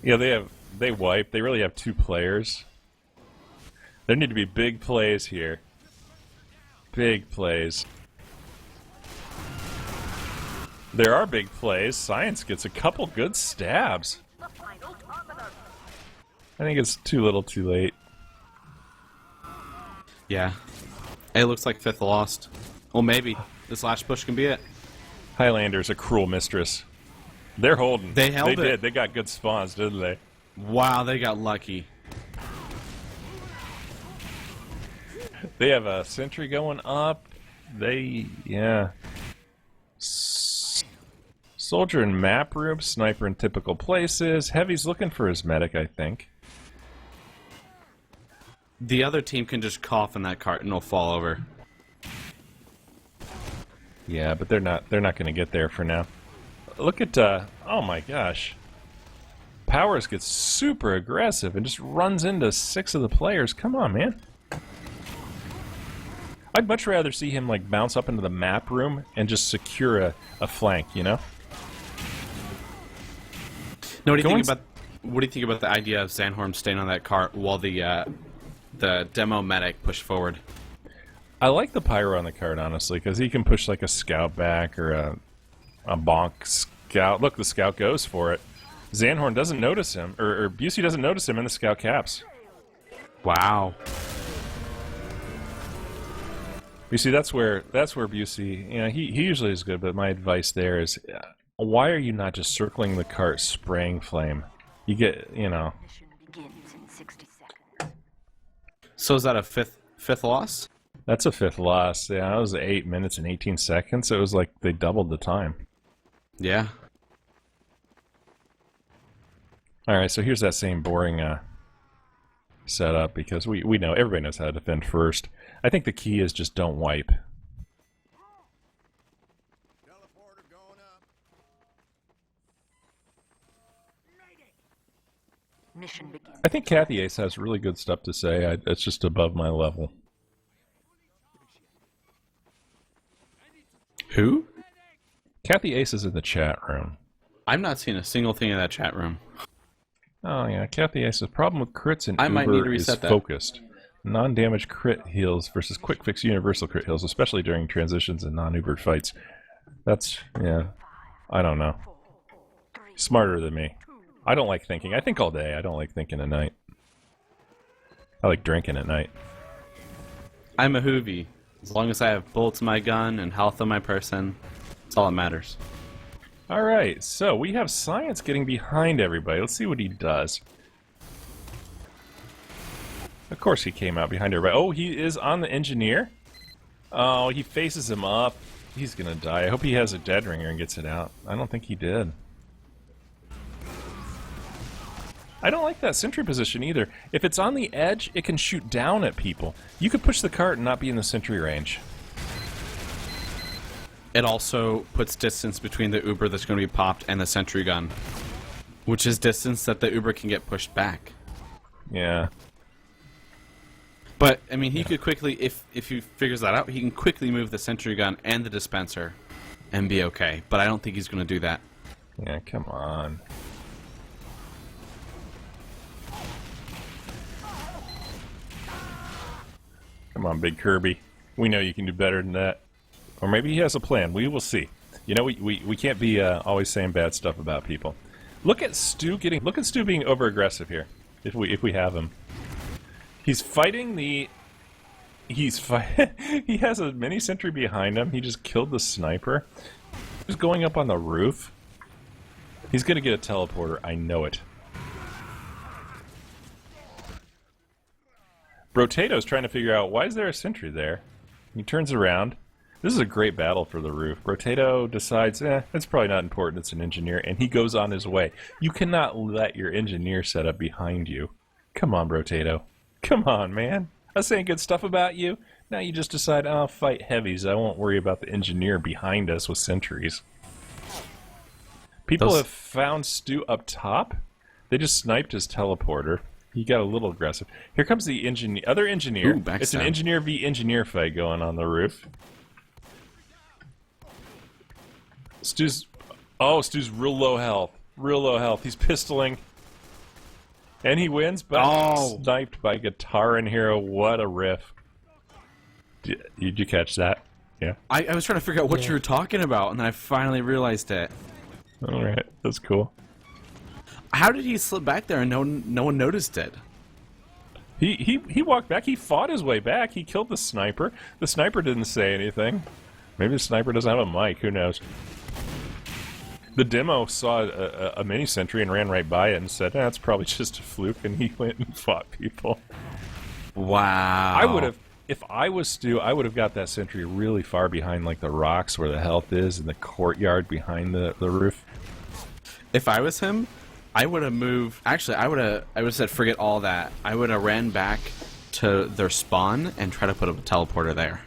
Yeah, they wiped. They really have 2 players. There need to be big plays here. Big plays. There are big plays. Science gets a couple good stabs. I think it's too little too late. Yeah. It looks like Fifth lost. Well, maybe. This last push can be it. Highlander's a cruel mistress. They're holding. They held it. They did. They got good spawns, didn't they? Wow, they got lucky. They have a sentry going up. Yeah. Soldier in map room, sniper in typical places. Heavy's looking for his medic, I think. The other team can just cough in that cart and it'll fall over. Yeah, but they're not going to get there for now. Look at oh my gosh. Powers gets super aggressive and just runs into 6 of the players. Come on, man. I'd much rather see him like bounce up into the map room and just secure a flank, you know? No, what do you think about the idea of Zanhorn staying on that cart while the demo medic pushed forward? I like the pyro on the cart, honestly, because he can push like a scout back or a bonk scout. Look, the scout goes for it. Zanhorn doesn't notice him, or Busey doesn't notice him, and the scout caps. Wow. You see, that's where Busey, you know, he usually is good, but my advice there is, why are you not just circling the cart, spraying flame? You get, you know. Mission begins in 60 seconds. So is that a fifth loss? That's a 5th loss. Yeah, that was 8 minutes and 18 seconds. It was like they doubled the time. Yeah. Alright, so here's that same boring setup, because we know, everybody knows how to defend first. I think the key is just don't wipe. Mission begins. I think Kathy Ace has really good stuff to say. It's just above my level. Who? Kathy Ace is in the chat room. I'm not seeing a single thing in that chat room. Oh yeah, Kathy Ace's problem with crits in I might need to Uber is reset that. focused. Non-damage crit heals versus quick fix universal crit heals, especially during transitions and non-Uber fights. That's, yeah, I don't know. Smarter than me. I don't like thinking. I think all day. I don't like thinking at night. I like drinking at night. I'm a hoovy. As long as I have bullets in my gun and health on my person, that's all that matters. Alright, so we have Science getting behind everybody. Let's see what he does. Of course he came out behind everybody. Oh, he is on the engineer? Oh, he faces him up. He's gonna die. I hope he has a dead ringer and gets it out. I don't think he did. I don't like that sentry position either. If it's on the edge, it can shoot down at people. You could push the cart and not be in the sentry range. It also puts distance between the Uber that's going to be popped and the sentry gun, which is distance that the Uber can get pushed back. Yeah. But, I mean, he could quickly, if he figures that out, he can quickly move the sentry gun and the dispenser and be okay. But I don't think he's going to do that. Yeah, come on. Come on, Big Kirby. We know you can do better than that. Or maybe he has a plan. We will see. You know, we can't be always saying bad stuff about people. Look at Stu being over aggressive here. If we have him. He's fighting the he has a mini sentry behind him. He just killed the sniper. He's going up on the roof. He's gonna get a teleporter, I know it. Brotato's trying to figure out, why is there a sentry there? He turns around. This is a great battle for the roof. Brotato decides, it's probably not important, it's an engineer, and he goes on his way. You cannot let your engineer set up behind you. Come on, Brotato. Come on, man. I was saying good stuff about you. Now you just decide, I'll fight heavies. I won't worry about the engineer behind us with sentries. People have found Stu up top. They just sniped his teleporter. He got a little aggressive. Here comes the other engineer. Ooh, It's an backstab. engineer v engineer fight going on the roof. Stu's real low health. Real low health. He's pistoling. And he wins, but sniped by Guitar and Hero. What a riff. Did you catch that? Yeah. I was trying to figure out what you were talking about, and then I finally realized it. Alright, that's cool. How did he slip back there and no one noticed it? He walked back. He fought his way back. He killed the sniper. The sniper didn't say anything. Maybe the sniper doesn't have a mic. Who knows? The demo saw a mini sentry and ran right by it and said, "That's probably just a fluke," and he went and fought people. Wow. I would have, if I was Stu, I would have got that sentry really far behind, like the rocks where the health is, in the courtyard behind the roof. If I was him, I would have moved. Actually, I would have said, forget all that. I would have ran back to their spawn and try to put up a teleporter there.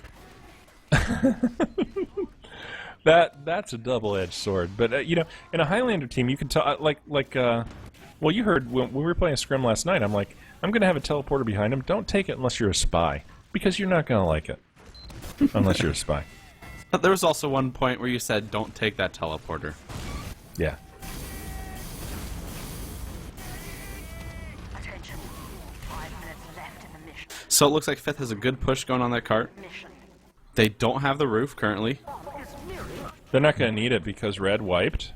That's a double-edged sword. But you know, in a Highlander team, you can tell. Well, you heard when we were playing Scrim last night. I'm like, I'm gonna have a teleporter behind him. Don't take it unless you're a spy, because you're not gonna like it unless you're a spy. But there was also one point where you said, don't take that teleporter. Yeah. Attention. 5 minutes left in the mission. So it looks like Fifth has a good push going on that cart. Mission. They don't have the roof currently. They're not going to need it because Red wiped.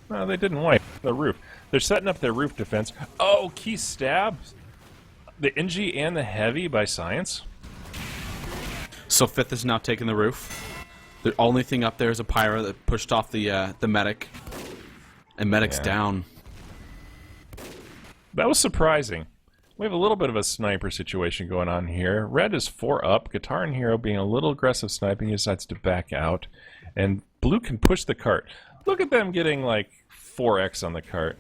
No, they didn't wipe the roof. They're setting up their roof defense. Oh, key stabs. The NG and the heavy by Science. So Fifth is now taking the roof. The only thing up there is a pyro that pushed off the medic. And medic's down. That was surprising. We have a little bit of a sniper situation going on here. Red is 4 up. Guitar and Hero being a little aggressive sniping. He decides to back out. And Blue can push the cart. Look at them getting like 4x on the cart.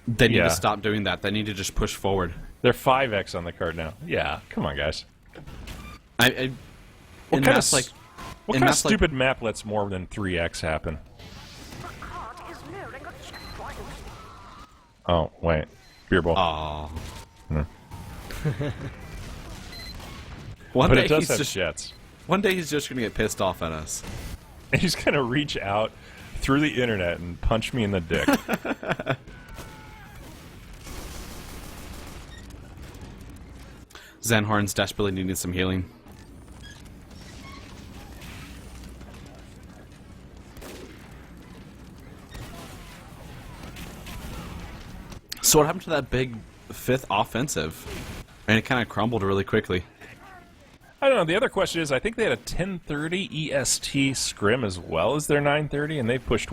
They need to stop doing that. They need to just push forward. They're 5x on the cart now. Yeah, come on, guys. What kind of stupid map lets more than 3x happen? The cart is nearing a checkpoint. Oh, wait. Beer ball. Aww. But it does have jets. One day he's just gonna get pissed off at us. And he's gonna reach out through the internet and punch me in the dick. Zanhorn's desperately needing some healing. So what happened to that big Fifth offensive? And it kind of crumbled really quickly. I don't know. The other question is, I think they had a 10:30 EST scrim as well as their 9:30, and they pushed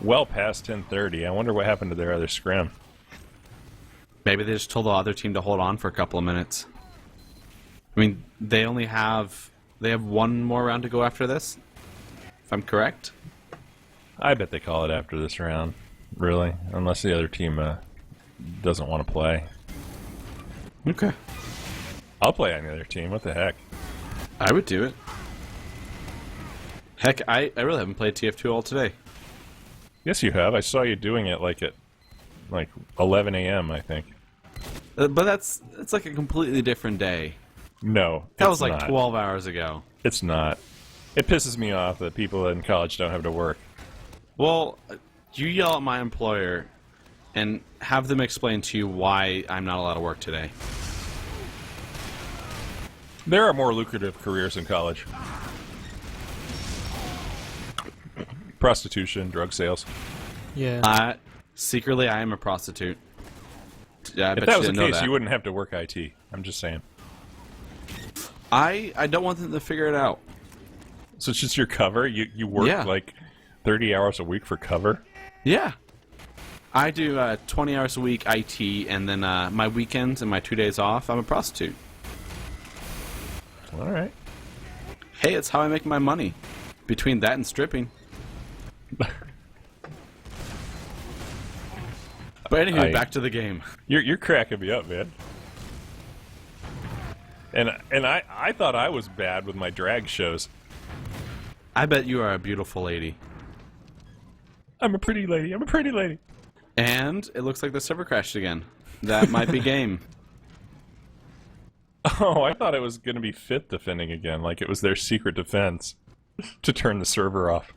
well past 10:30. I wonder what happened to their other scrim. Maybe they just told the other team to hold on for a couple of minutes. I mean, they have one more round to go after this, if I'm correct. I bet they call it after this round, really, unless the other team doesn't want to play. Okay. I'll play on the other team. What the heck? I would do it. Heck, I really haven't played TF2 all today. Yes, you have. I saw you doing it at 11 a.m., I think. But it's like a completely different day. No, That was like not. 12 hours ago. It's not. It pisses me off that people in college don't have to work. Well, you yell at my employer and have them explain to you why I'm not allowed to work today. There are more lucrative careers in college. Prostitution, drug sales. Yeah. Secretly, I am a prostitute. Yeah, I If bet that you was the didn't know case, that. you wouldn't have to work IT. I'm just saying. I don't want them to figure it out. So it's just your cover? You work Yeah. like 30 hours a week for cover? Yeah. I do 20 hours a week IT, and then my weekends and my 2 days off, I'm a prostitute. All right. Hey, it's how I make my money. Between that and stripping. But anyway, back to the game. You're cracking me up, man. And I thought I was bad with my drag shows. I bet you are a beautiful lady. I'm a pretty lady. I'm a pretty lady. And it looks like the server crashed again. That might be game. Oh, I thought it was going to be FITH defending again, like it was their secret defense to turn the server off.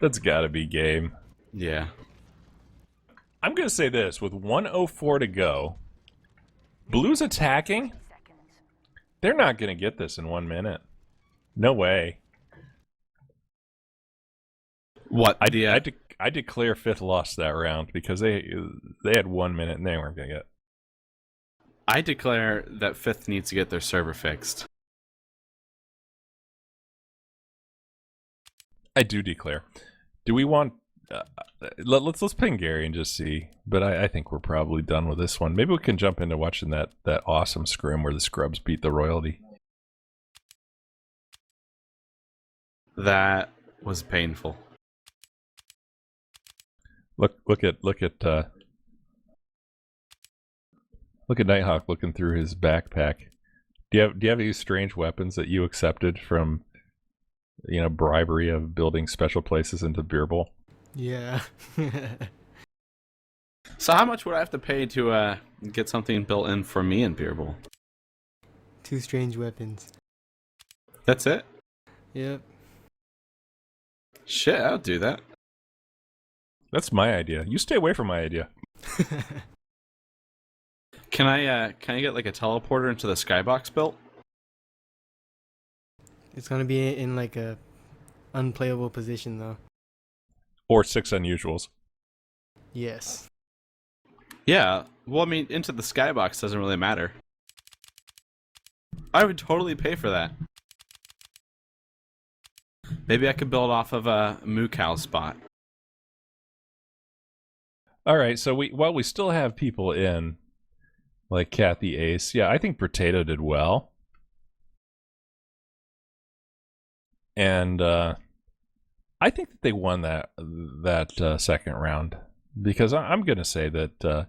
That's gotta be game. Yeah. I'm going to say this, with 1:04 to go, Blue's attacking. Seconds. They're not going to get this in 1 minute. No way. What? I declare FITH lost that round because they had 1 minute and they weren't going to get. I declare that FITH needs to get their server fixed. I do declare. Do we want? Let's ping Gary and just see. But I think we're probably done with this one. Maybe we can jump into watching that awesome scrim where the scrubs beat the royalty. That was painful. Look at Nighthawk looking through his backpack. Do you have any strange weapons that you accepted from, bribery of building special places into Beer Bowl? Yeah. So how much would I have to pay to get something built in for me in Beer Bowl? 2 strange weapons. That's it? Yep. Shit, I'll do that. That's my idea. You stay away from my idea. Can I get like a teleporter into the skybox built? It's gonna be in like a unplayable position though. Or 6 unusuals. Yes. Yeah. Well, I mean, into the skybox doesn't really matter. I would totally pay for that. Maybe I could build off of a moo cow spot. All right, so while we still have people in, like Kathy Ace, yeah, I think Potato did well. And I think that they won that second round because I'm going to say that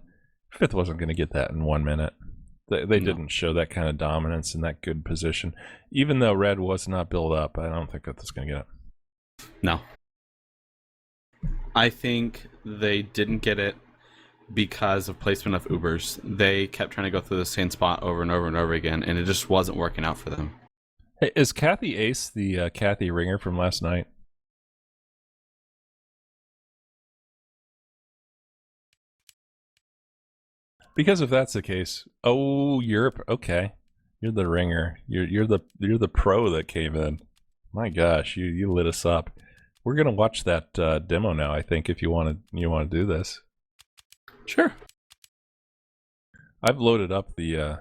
FITH wasn't going to get that in 1 minute. They didn't show that kind of dominance in that good position. Even though Red was not built up, I don't think that that's going to get it. No. I think they didn't get it because of placement of Ubers. They kept trying to go through the same spot over and over and over again, and it just wasn't working out for them. Hey, is Kathy Ace the Kathy Ringer from last night? Because if that's the case, okay. You're the ringer. You're the pro that came in. My gosh, you lit us up. We're gonna watch that demo now. I think if you want to do this. Sure. I've loaded up the.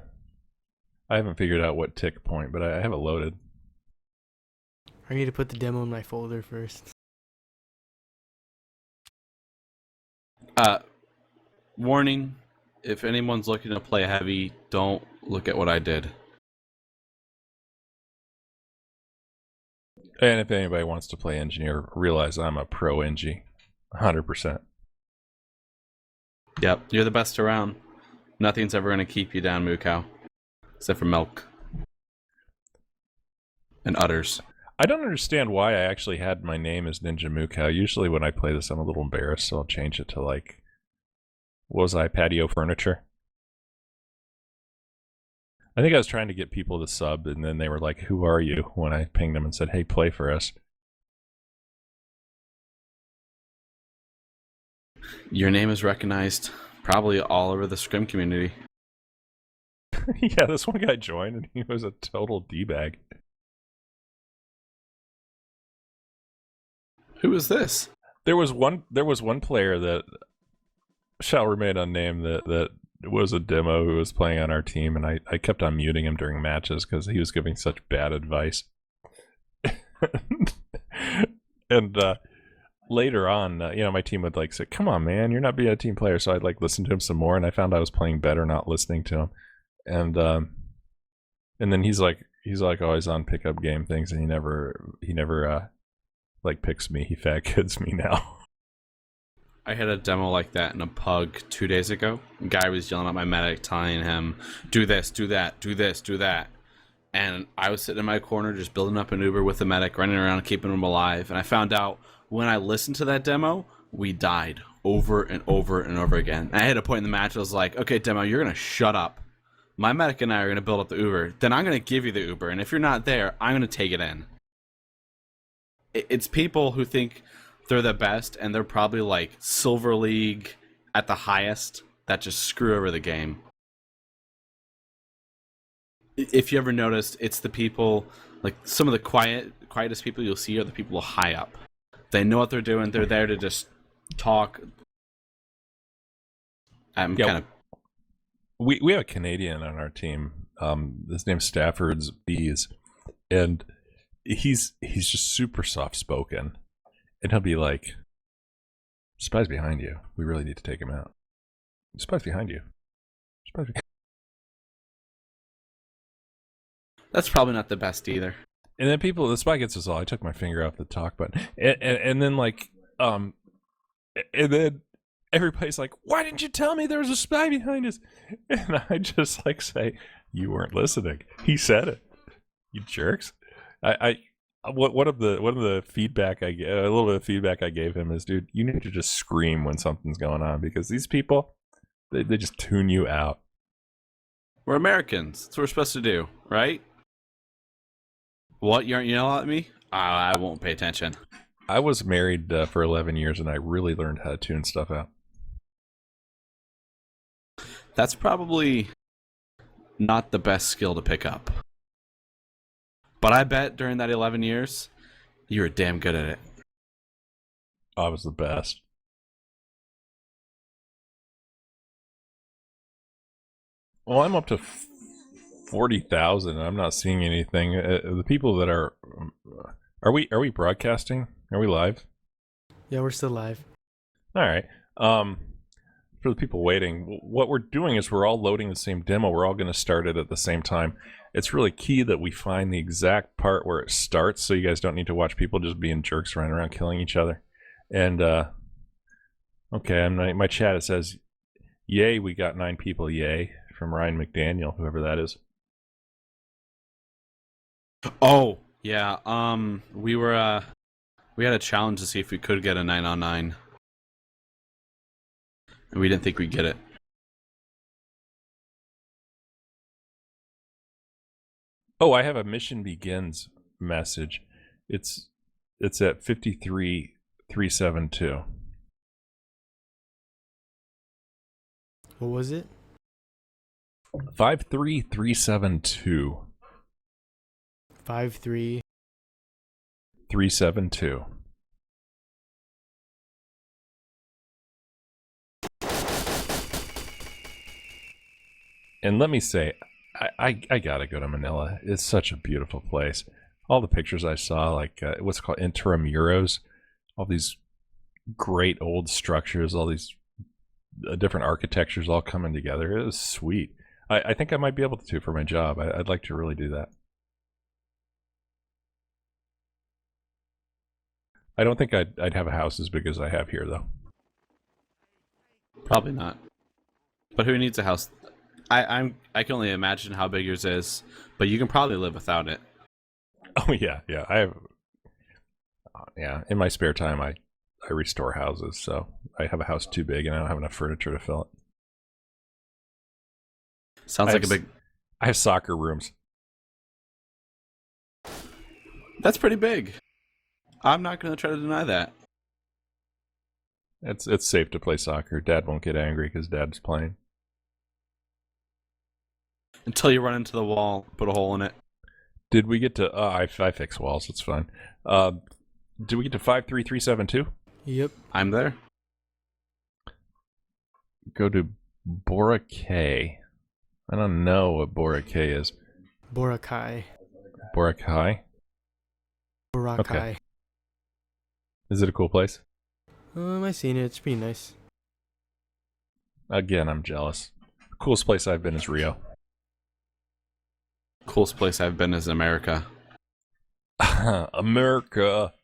I haven't figured out what tick point, but I have it loaded. I need to put the demo in my folder first. Warning: if anyone's looking to play heavy, don't look at what I did. And if anybody wants to play engineer, realize I'm a pro engie, 100%. Yep, you're the best around. Nothing's ever going to keep you down, moo cow. Except for milk. And udders. I don't understand why I actually had my name as Ninja Moo Cow. Usually when I play this, I'm a little embarrassed, so I'll change it to like, what was I, Patio Furniture? I think I was trying to get people to sub, and then they were like, who are you? When I pinged them and said, hey, play for us. Your name is recognized probably all over the scrim community. Yeah, this one guy joined, and he was a total D-bag. Who is this? There was one player that shall remain unnamed that was a demo who was playing on our team, and I kept on muting him during matches because he was giving such bad advice. And later on, my team would like say, "Come on, man, you're not being a team player." So I'd like listen to him some more, and I found I was playing better not listening to him. And then he's always on pickup game things, and he never like picks me. He fat kids me now. I had a demo like that in a pug 2 days ago. A guy was yelling at my medic, telling him, do this, do that, do this, do that. And I was sitting in my corner just building up an Uber with the medic, running around keeping him alive. And I found out when I listened to that demo, we died over and over and over again. I had a point in the match I was like, okay, demo, you're going to shut up. My medic and I are going to build up the Uber. Then I'm going to give you the Uber. And if you're not there, I'm going to take it in. It's people who think they're the best, and they're probably like Silver League at the highest that just screw over the game. If you ever noticed, it's the people, like some of the quietest people you'll see are the people high up. They know what they're doing. They're there to just talk. I'm kind of. We have a Canadian on our team. His name's Stafford's Bees, and he's just super soft spoken, and he'll be like, "Spies behind you. We really need to take him out. Spies behind you. Spies behind." That's probably not the best either. And then the spy gets us all. I took my finger off the talk button, and then like, and then everybody's like, "Why didn't you tell me there was a spy behind us?" And I just like say, "You weren't listening. He said it. You jerks." One of the feedback a little bit of feedback I gave him is, dude, you need to just scream when something's going on, because these people, they just tune you out. We're Americans. That's what we're supposed to do, right? What, you aren't yelling at me? I won't pay attention. I was married for 11 years, and I really learned how to tune stuff out. That's probably not the best skill to pick up. But I bet during that 11 years, you were damn good at it. I was the best. Well, I'm up to 40,000. I'm not seeing anything. The people that are we broadcasting? Are we live? Yeah, we're still live. All right. For the people waiting, what we're doing is we're all loading the same demo. We're all going to start it at the same time. It's really key that we find the exact part where it starts, so you guys don't need to watch people just being jerks running around killing each other. And okay, my chat, it says, "Yay, we got 9 people." Yay, from Ryan McDaniel, whoever that is. Oh, yeah. We had a challenge to see if we could get a 9-on-9. And we didn't think we'd get it. Oh, I have a mission begins message. It's at 53,372. What was it? 53372. 5-3. 372. And let me say, I gotta go to Manila. It's such a beautiful place. All the pictures I saw, like what's called Intramuros, all these great old structures, all these different architectures all coming together. It was sweet. I think I might be able to for my job. I'd like to really do that. I don't think I'd have a house as big as I have here, though. Probably not. But who needs a house? I can only imagine how big yours is, but you can probably live without it. Oh yeah. I have. In my spare time, I restore houses, so I have a house too big, and I don't have enough furniture to fill it. Sounds like a big. I have soccer rooms. That's pretty big. I'm not going to try to deny that. It's safe to play soccer. Dad won't get angry because Dad's playing. Until you run into the wall, put a hole in it. Did we get to... I fix walls. It's fine. Did we get to 53372? Yep. I'm there. Go to Boracay. I don't know what Boracay is. Boracay. Boracay? Boracay. Okay. Is it a cool place? I've seen it. It's pretty nice. Again, I'm jealous. The coolest place I've been is Rio. Coolest place I've been is America. America.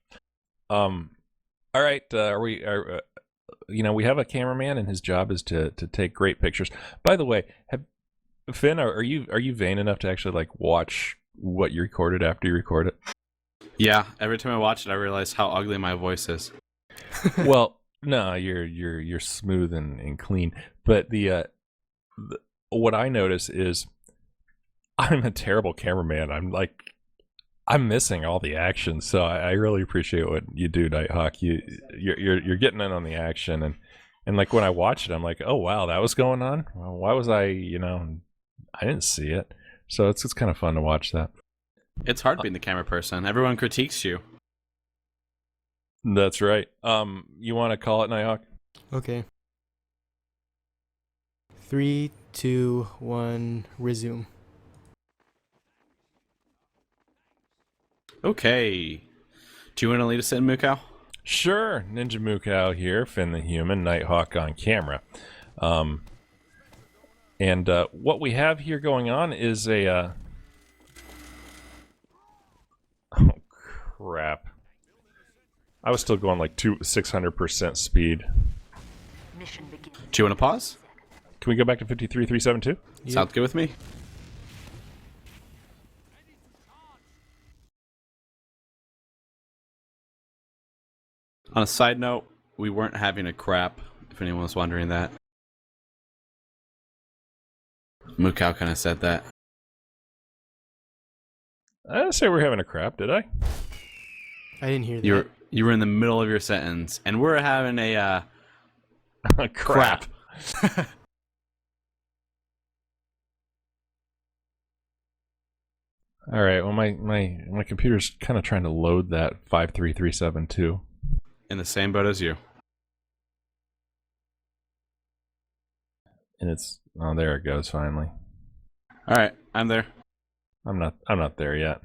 All right. We have a cameraman, and his job is to take great pictures. By the way, Finn, are you vain enough to actually like watch what you recorded after you record it? Yeah. Every time I watch it, I realize how ugly my voice is. Well, no, you're smooth and clean. But what I notice is I'm a terrible cameraman. I'm missing all the action, so I really appreciate what you do, Nighthawk. You're getting in on the action, and like when I watch it, I'm like, oh wow, that was going on. Well, why was I I didn't see it. So it's kind of fun to watch that. It's hard being the camera person. Everyone critiques you. That's right. You want to call it, Nighthawk? Okay. 3, 2, 1, resume. Okay. Do you want to lead us in, Mukau? Sure, Ninja Mukau here, Finn the Human, Nighthawk on camera. And what we have here going on is a... Oh, crap. I was still going like 600% speed. Mission begins. Do you want to pause? Can we go back to 53,372? Yep. Sounds good with me. On a side note, we weren't having a crap, if anyone was wondering that. Mukau kind of said that. I didn't say we're having a crap, did I? I didn't hear that. You were in the middle of your sentence, and we're having a crap. All right. Well, my computer's kind of trying to load that 53372. in the same boat as you. And it's there it goes finally. All right, I'm there. I'm not there yet.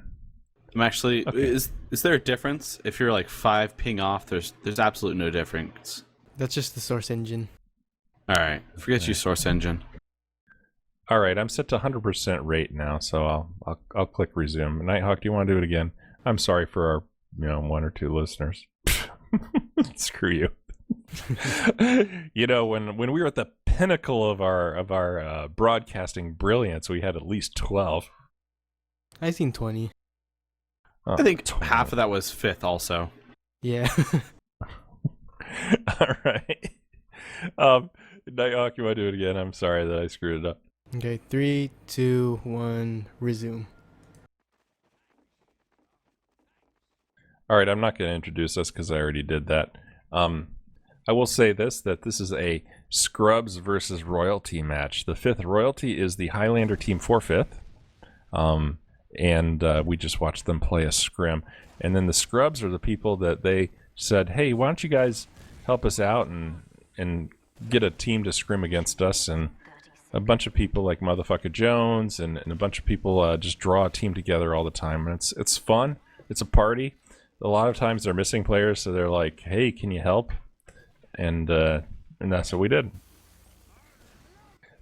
I'm actually. Okay. Is there a difference if you're like 5 ping off? There's absolutely no difference. That's just the source engine. All right, forget you, Source Engine. All right, I'm set to 100% rate now, so I'll click resume. Nighthawk, do you want to do it again? I'm sorry for our 1 or 2 listeners. Screw you. When we were at the pinnacle of our broadcasting brilliance, we had at least 12. I seen 20. I think 12. half of that was fifth also. Yeah. All right. Nighthawk, you want to do it again? I'm sorry that I screwed it up. Okay, 3, 2, 1, resume. All right, I'm not going to introduce us because I already did that. I will say that this is a Scrubs versus Royalty match. The fifth Royalty is the Highlander team for fifth. And we just watched them play a scrim. And then the Scrubs are the people that they said, hey, why don't you guys help us out and get a team to scrim against us? And a bunch of people like Motherfucker Jones and a bunch of people just draw a team together all the time. And it's fun. It's a party. A lot of times they're missing players, so they're like, hey, can you help? And that's what we did.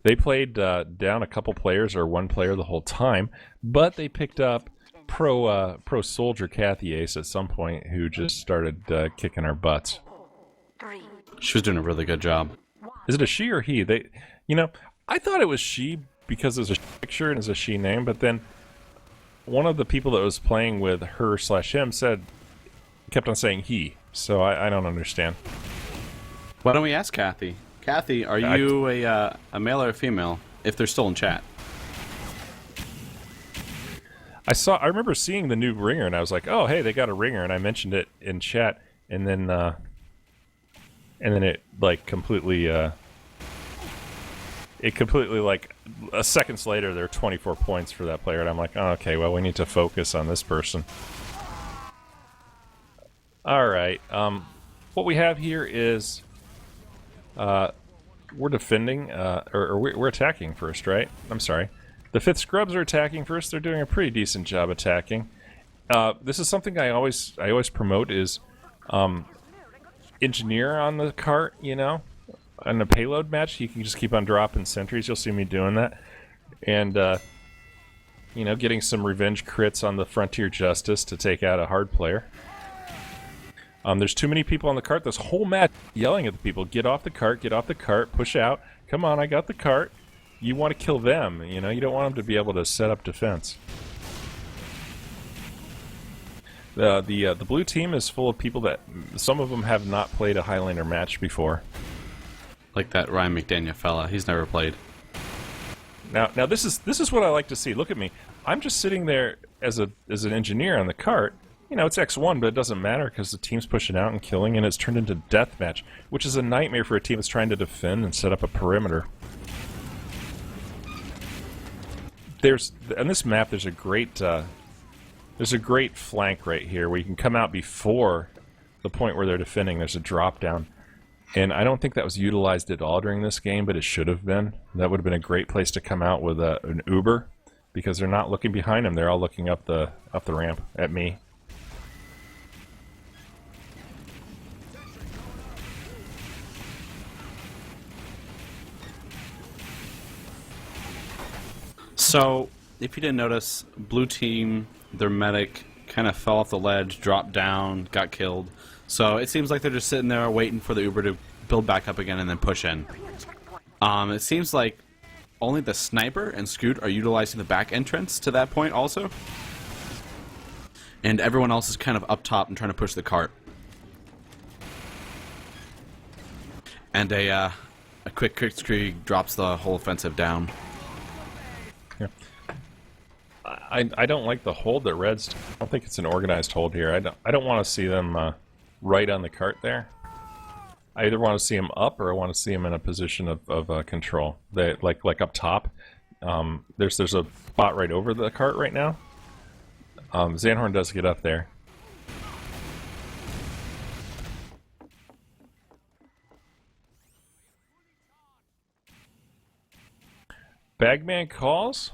They played down a couple players or 1 player the whole time, but they picked up pro soldier Kathy Ace at some point, who just started kicking our butts. 3, She was doing a really good job. Is it a she or he? I thought it was she because there's a picture and it's a she name, but then one of the people that was playing with her/him kept on saying he, so I don't understand. Why don't we ask Kathy? Kathy, are you a male or a female? If they're still in chat. I remember seeing the new ringer and I was like, oh hey, they got a ringer, and I mentioned it in chat, and then it like completely like seconds later there are 24 points for that player, and I'm like, oh, okay, well we need to focus on this person. All right, what we have here is we're defending, or we're attacking first, right? I'm sorry. The fifth Scrubs are attacking first. They're doing a pretty decent job attacking. This is something I always promote is engineer on the cart, On a payload match, you can just keep on dropping sentries. You'll see me doing that. And, getting some revenge crits on the Frontier Justice to take out a hard player. There's too many people on the cart. This whole match yelling at the people, get off the cart, push out. Come on, I got the cart. You want to kill them, you don't want them to be able to set up defense. The blue team is full of people that some of them have not played a Highlander match before. Like that Ryan McDaniel fella. He's never played. Now this is what I like to see. Look at me. I'm just sitting there as an engineer on the cart. You know, it's X1, but it doesn't matter because the team's pushing out and killing, and it's turned into deathmatch, which is a nightmare for a team that's trying to defend and set up a perimeter. On this map, there's a great flank right here where you can come out before the point where they're defending. There's a drop down, and I don't think that was utilized at all during this game, but it should have been. That would have been a great place to come out with an Uber, because they're not looking behind them; they're all looking up the ramp at me. So, if you didn't notice, blue team, their medic kind of fell off the ledge, dropped down, got killed. So it seems like they're just sitting there waiting for the Uber to build back up again and then push in. It seems like only the sniper and Scoot are utilizing the back entrance to that point also. And everyone else is kind of up top and trying to push the cart. And a quick Kriegskrieg drops the whole offensive down. Yeah. I don't like the hold that Red's. I don't think it's an organized hold here. I don't want to see them right on the cart there. I either want to see them up or I want to see them in a position of control. They like up top. There's a spot right over the cart right now. Zanhorn does get up there. Bagman calls.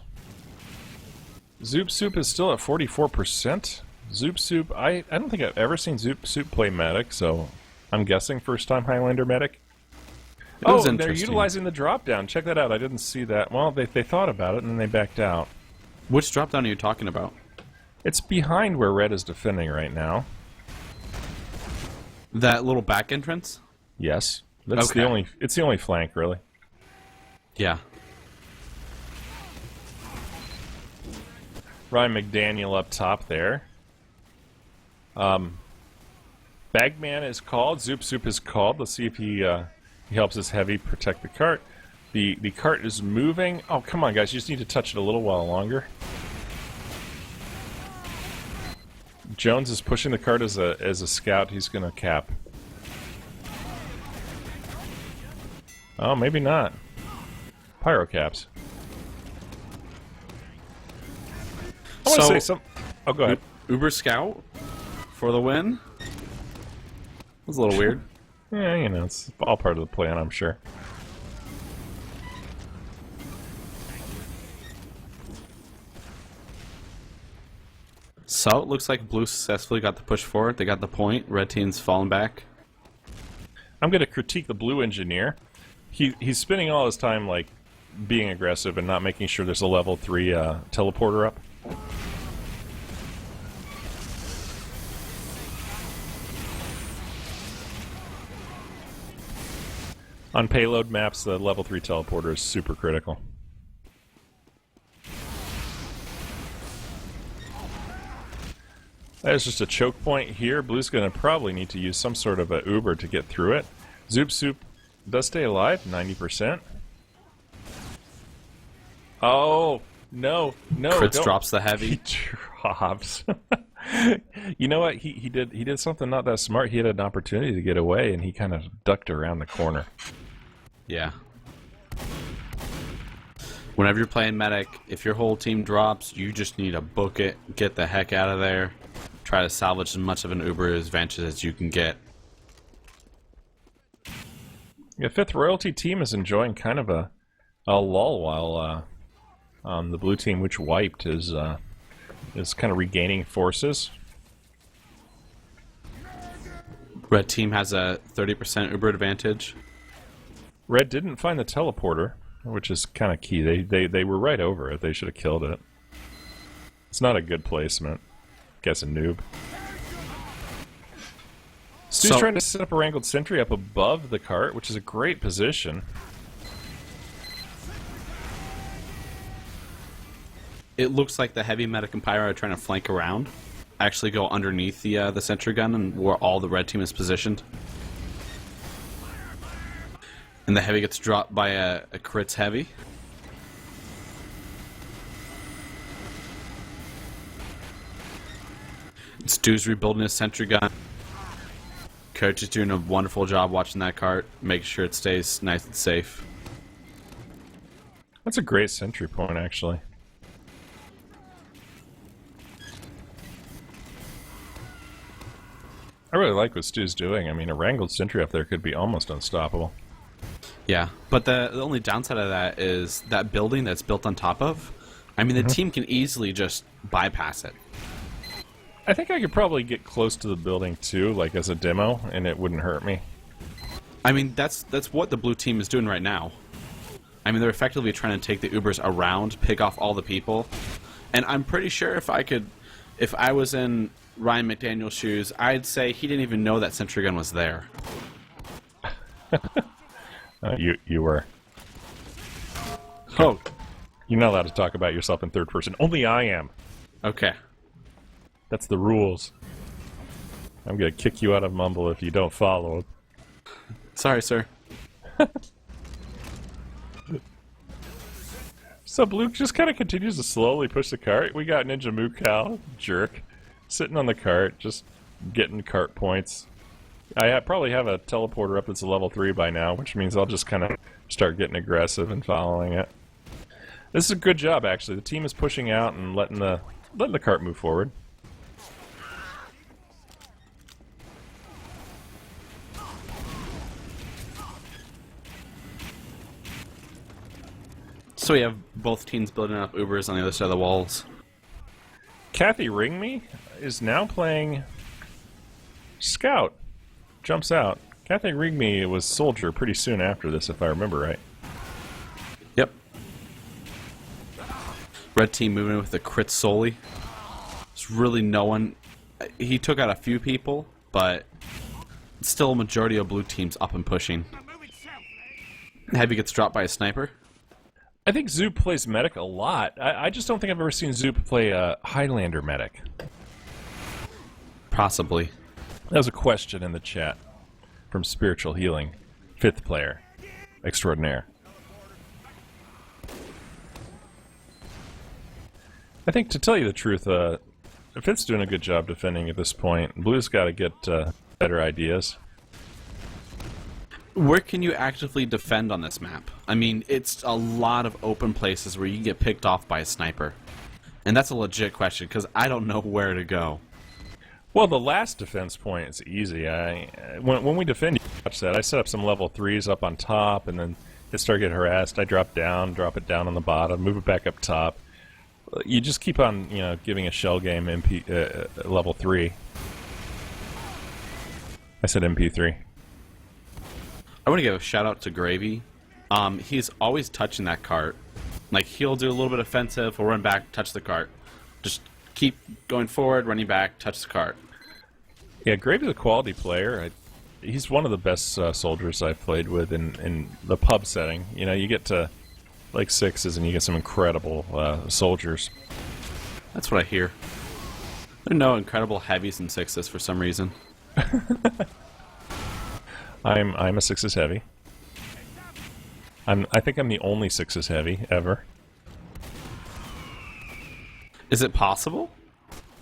Zoop Soup is still at 44%. Zoop Soup, I don't think I've ever seen Zoop Soup play medic, so I'm guessing first time Highlander medic. Oh, and they're utilizing the drop down. Check that out. I didn't see that. Well, they thought about it and then they backed out. Which drop down are you talking about? It's behind where Red is defending right now. That little back entrance? Yes. That's okay. It's the only flank, really. Yeah. Ryan McDaniel up top there. Bagman is called. Zoop Soup is called. Let's see if he helps his heavy protect the cart. The cart is moving. Oh, come on, guys. You just need to touch it a little while longer. Jones is pushing the cart as a scout. He's going to cap. Oh, maybe not. Pyro caps. I want to say some. Oh, go ahead. Uber Scout for the win? That was a little weird. Yeah, you know, it's all part of the plan, I'm sure. So, it looks like Blue successfully got the push forward. They got the point. Red team's falling back. I'm going to critique the blue engineer. He's spending all his time, like, being aggressive and not making sure there's a level 3 teleporter up. On payload maps, the level 3 teleporter is super critical. That is just a choke point here. Blue's going to probably need to use some sort of a Uber to get through it. Zoop Soup does stay alive, 90%. Oh, no. Crits drops the heavy. He drops. You know what? He did something not that smart. He had an opportunity to get away, and he kind of ducked around the corner. Yeah. Whenever you're playing medic, if your whole team drops, you just need to book it, get the heck out of there, try to salvage as much of an Uber advantage as you can get. Yeah, Fifth Royalty team is enjoying kind of a lull while the blue team, which wiped, is kind of regaining forces. Red team has a 30% Uber advantage. Red didn't find the teleporter, which is kind of key. They were right over it. They should have killed it. It's not a good placement. Guess a noob. Stu's trying to set up a wrangled sentry up above the cart, which is a great position. It looks like the heavy medic and pyro are trying to flank around. actually go underneath the sentry gun and where all the red team is positioned. And the heavy gets dropped by a crits heavy. Stu's rebuilding his sentry gun. Coach is doing a wonderful job watching that cart, making sure it stays nice and safe. That's a great sentry point, actually. I really like what Stu's doing. I mean, a wrangled sentry up there could be almost unstoppable. Yeah, but the only downside of that is that building that's built on top of, I mean, the team can easily just bypass it. I think I could probably get close to the building too, like as a demo, and it wouldn't hurt me. I mean, that's what the blue team is doing right now. I mean, they're effectively trying to take the Ubers around, pick off all the people. And I'm pretty sure if I was in Ryan McDaniel's shoes, I'd say he didn't even know that sentry gun was there. You were. Oh, You're not allowed to talk about yourself in third person. Only I am. okay. That's the rules. I'm gonna kick you out of Mumble if you don't follow. Sorry, sir. So Luke just kind of continues to slowly push the cart. We got Ninja Mukal, jerk, sitting on the cart, just getting cart points. I probably have a teleporter up that's a level 3 by now, which means I'll just kind of start getting aggressive and following it. This is a good job, actually. The team is pushing out and letting the cart move forward. So we have both teams building up Ubers on the other side of the walls. Kathy Ringme is now playing Scout. Jumps out. Kathy Ringme was Soldier pretty soon after this, if I remember right. Yep. Red team moving with the crit solely. There's really no one. He took out a few people, but still a majority of blue teams up and pushing. Heavy gets dropped by a sniper. I think Zoop plays medic a lot. I just don't think I've ever seen Zoop play a Highlander medic. Possibly. That was a question in the chat from Spiritual Healing, 5th player extraordinaire. I think, to tell you the truth, 5th's doing a good job defending at this point. Blue's got to get better ideas. Where can you actively defend on this map? I mean, it's a lot of open places where you can get picked off by a sniper. And that's a legit question, because I don't know where to go. Well, the last defense point is easy. When we defend, you watch that. I set up some level 3s up on top, and then it started getting harassed. I drop it down on the bottom, move it back up top. You just keep on, giving a shell game level 3. I said MP3. I want to give a shout out to Gravy. He's always touching that cart. Like, he'll do a little bit offensive, he'll run back, touch the cart. Just keep going forward, running back, touch the cart. Yeah, Gravy's a quality player. He's one of the best soldiers I've played with in the pub setting. You get to like 6s and you get some incredible soldiers. That's what I hear. There are no incredible heavies in 6s for some reason. I'm a 6s heavy. I think I'm the only 6s heavy ever. Is it possible?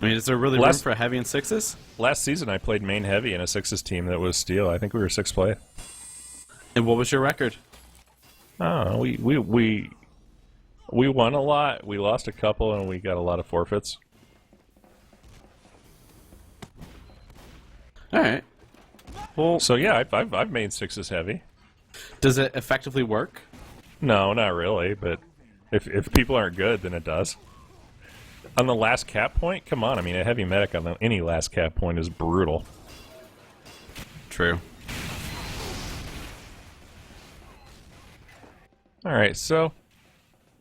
I mean, is there really room for a heavy in 6s? Last season I played main heavy in a 6s team that was steel. I think we were 6th play. And what was your record? Oh, we won a lot. We lost a couple, and we got a lot of forfeits. All right. Well, So yeah, I've made 6s heavy. does it effectively work? No, not really. But if people aren't good, then it does. On the last cap point, come on. I mean, a heavy medic on any last cap point is brutal. True. All right, so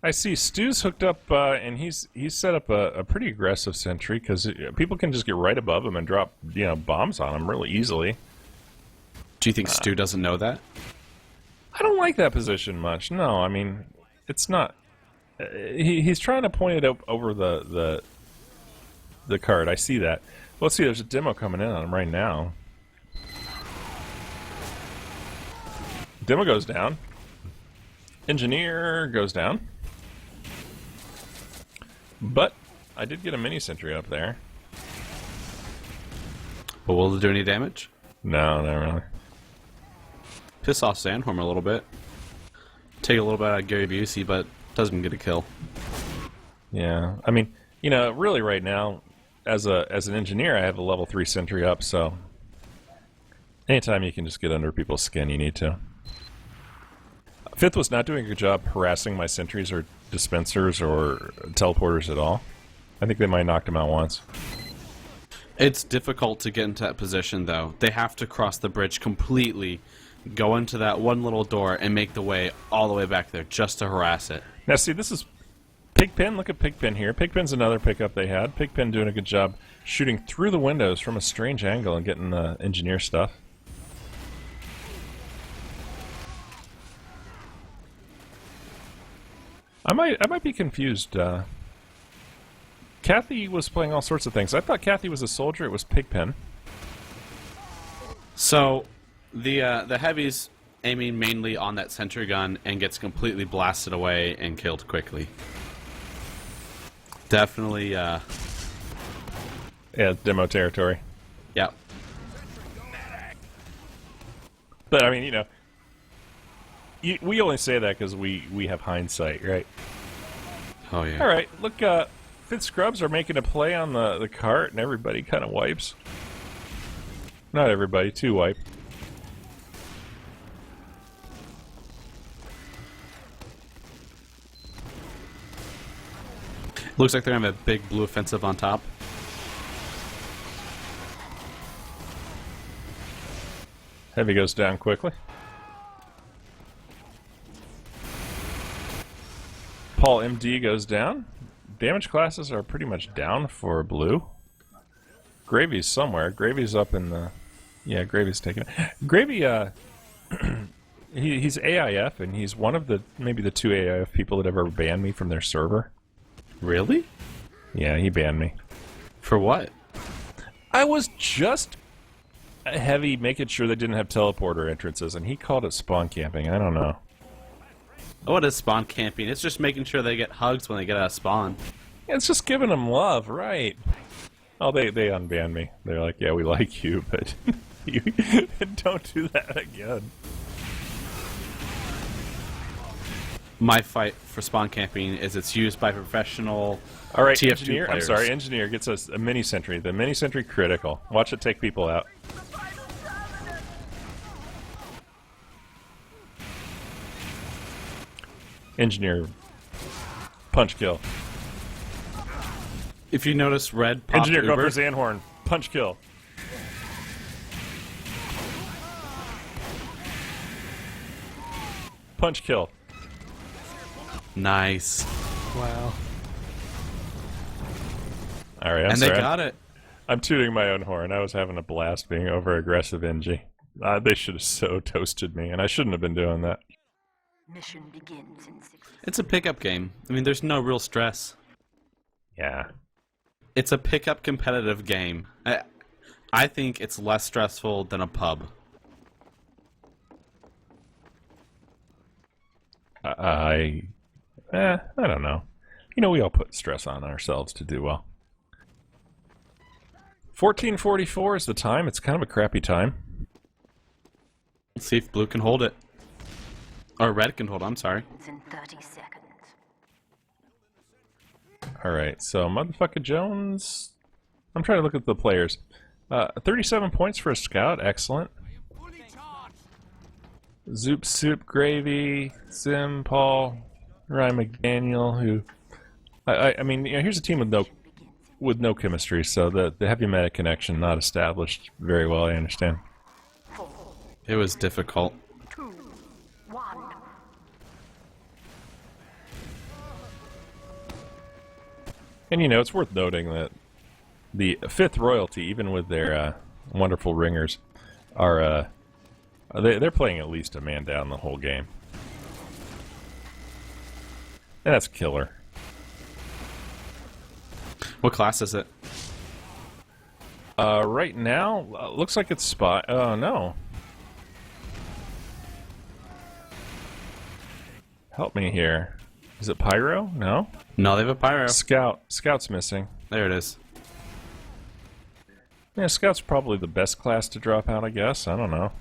I see Stu's hooked up, and he's set up a pretty aggressive sentry because people can just get right above him and drop bombs on him really easily. Do you think Stu doesn't know that? I don't like that position much. No, I mean it's not. He's trying to point it up over the the card. I see that. Well, let's see, there's a demo coming in on him right now. Demo goes down. Engineer goes down. But I did get a mini sentry up there. But will it do any damage? No, not really. Piss off Sandworm a little bit. Take a little bit out of Gary Busey, but doesn't get a kill. Yeah, I mean, you know, really right now, as an engineer, I have a level 3 sentry up, so anytime you can just get under people's skin, you need to. Fifth was not doing a good job harassing my sentries or dispensers or teleporters at all. I think they might have knocked him out once. It's difficult to get into that position, though. They have to cross the bridge completely, go into that one little door, and make the way all the way back there just to harass it. Now, see, this is Pigpen. Look at Pigpen here. Pigpen's another pickup they had. Pigpen doing a good job shooting through the windows from a strange angle and getting engineer stuff. I might be confused. Kathy was playing all sorts of things. I thought Kathy was a soldier. It was Pigpen. So, the heavy's aiming mainly on that sentry gun and gets completely blasted away and killed quickly. Definitely, Yeah, demo territory. Yep. But I mean, you know, we only say that because we have hindsight, right? Oh, yeah. All right, look, FITH Scrubs are making a play on the cart, and everybody kind of wipes. Not everybody, 2 wipe. Looks like they're going to have a big blue offensive on top. Heavy goes down quickly. Paul MD goes down. Damage classes are pretty much down for blue. Gravy's somewhere. Gravy's up in the... Yeah, Gravy's taking it. Gravy, he's AIF, and he's one of the maybe the 2 AIF people that ever banned me from their server. Really? Yeah, he banned me. For what? I was just heavy making sure they didn't have teleporter entrances, and he called it spawn camping. I don't know. What is spawn camping? It's just making sure they get hugs when they get out of spawn. It's just giving them love, right? Oh, they unbanned me. They're like, yeah, we like you, but you don't do that again. My fight for spawn camping is it's used by professional All right, TF2 engineer. players. I'm sorry, engineer gets us a mini sentry. The mini sentry critical. Watch it take people out. Engineer punch kill. If you notice, red popped Engineer going Uber. for Zanhorn. Punch kill. Punch kill. Nice. Wow. All right, I'm And sorry. they got it. I'm tooting my own horn. I was having a blast being over aggressive, NG. They should have so toasted me, and I shouldn't have been doing that. Mission begins in 6. It's a pickup game. I mean, there's no real stress. Yeah. It's a pickup competitive game. I think it's less stressful than a pub. I don't know. You know, we all put stress on ourselves to do well. 14:44 is the time. It's kind of a crappy time. Let's see if blue can hold it. Or red can hold it, I'm sorry. It's in 30 seconds. Alright, so motherfucker Jones... I'm trying to look at the players. 37 points for a scout. Excellent. Zoop Soup Gravy, Sim, Paul, Ryan McDaniel, who... I mean, you know, here's a team with no chemistry, so the heavy meta connection not established very well, I understand. 4, It was difficult. 2, 1. And you know, it's worth noting that the fifth royalty, even with their wonderful ringers, are they're playing at least a man down the whole game. And that's killer. What class is it? Right now, looks like it's spot. Oh, no. Help me here. Is it Pyro? No? No, they have a pyro. Scout. Scout's missing. There it is. Yeah, Scout's probably the best class to drop out, I guess. I don't know.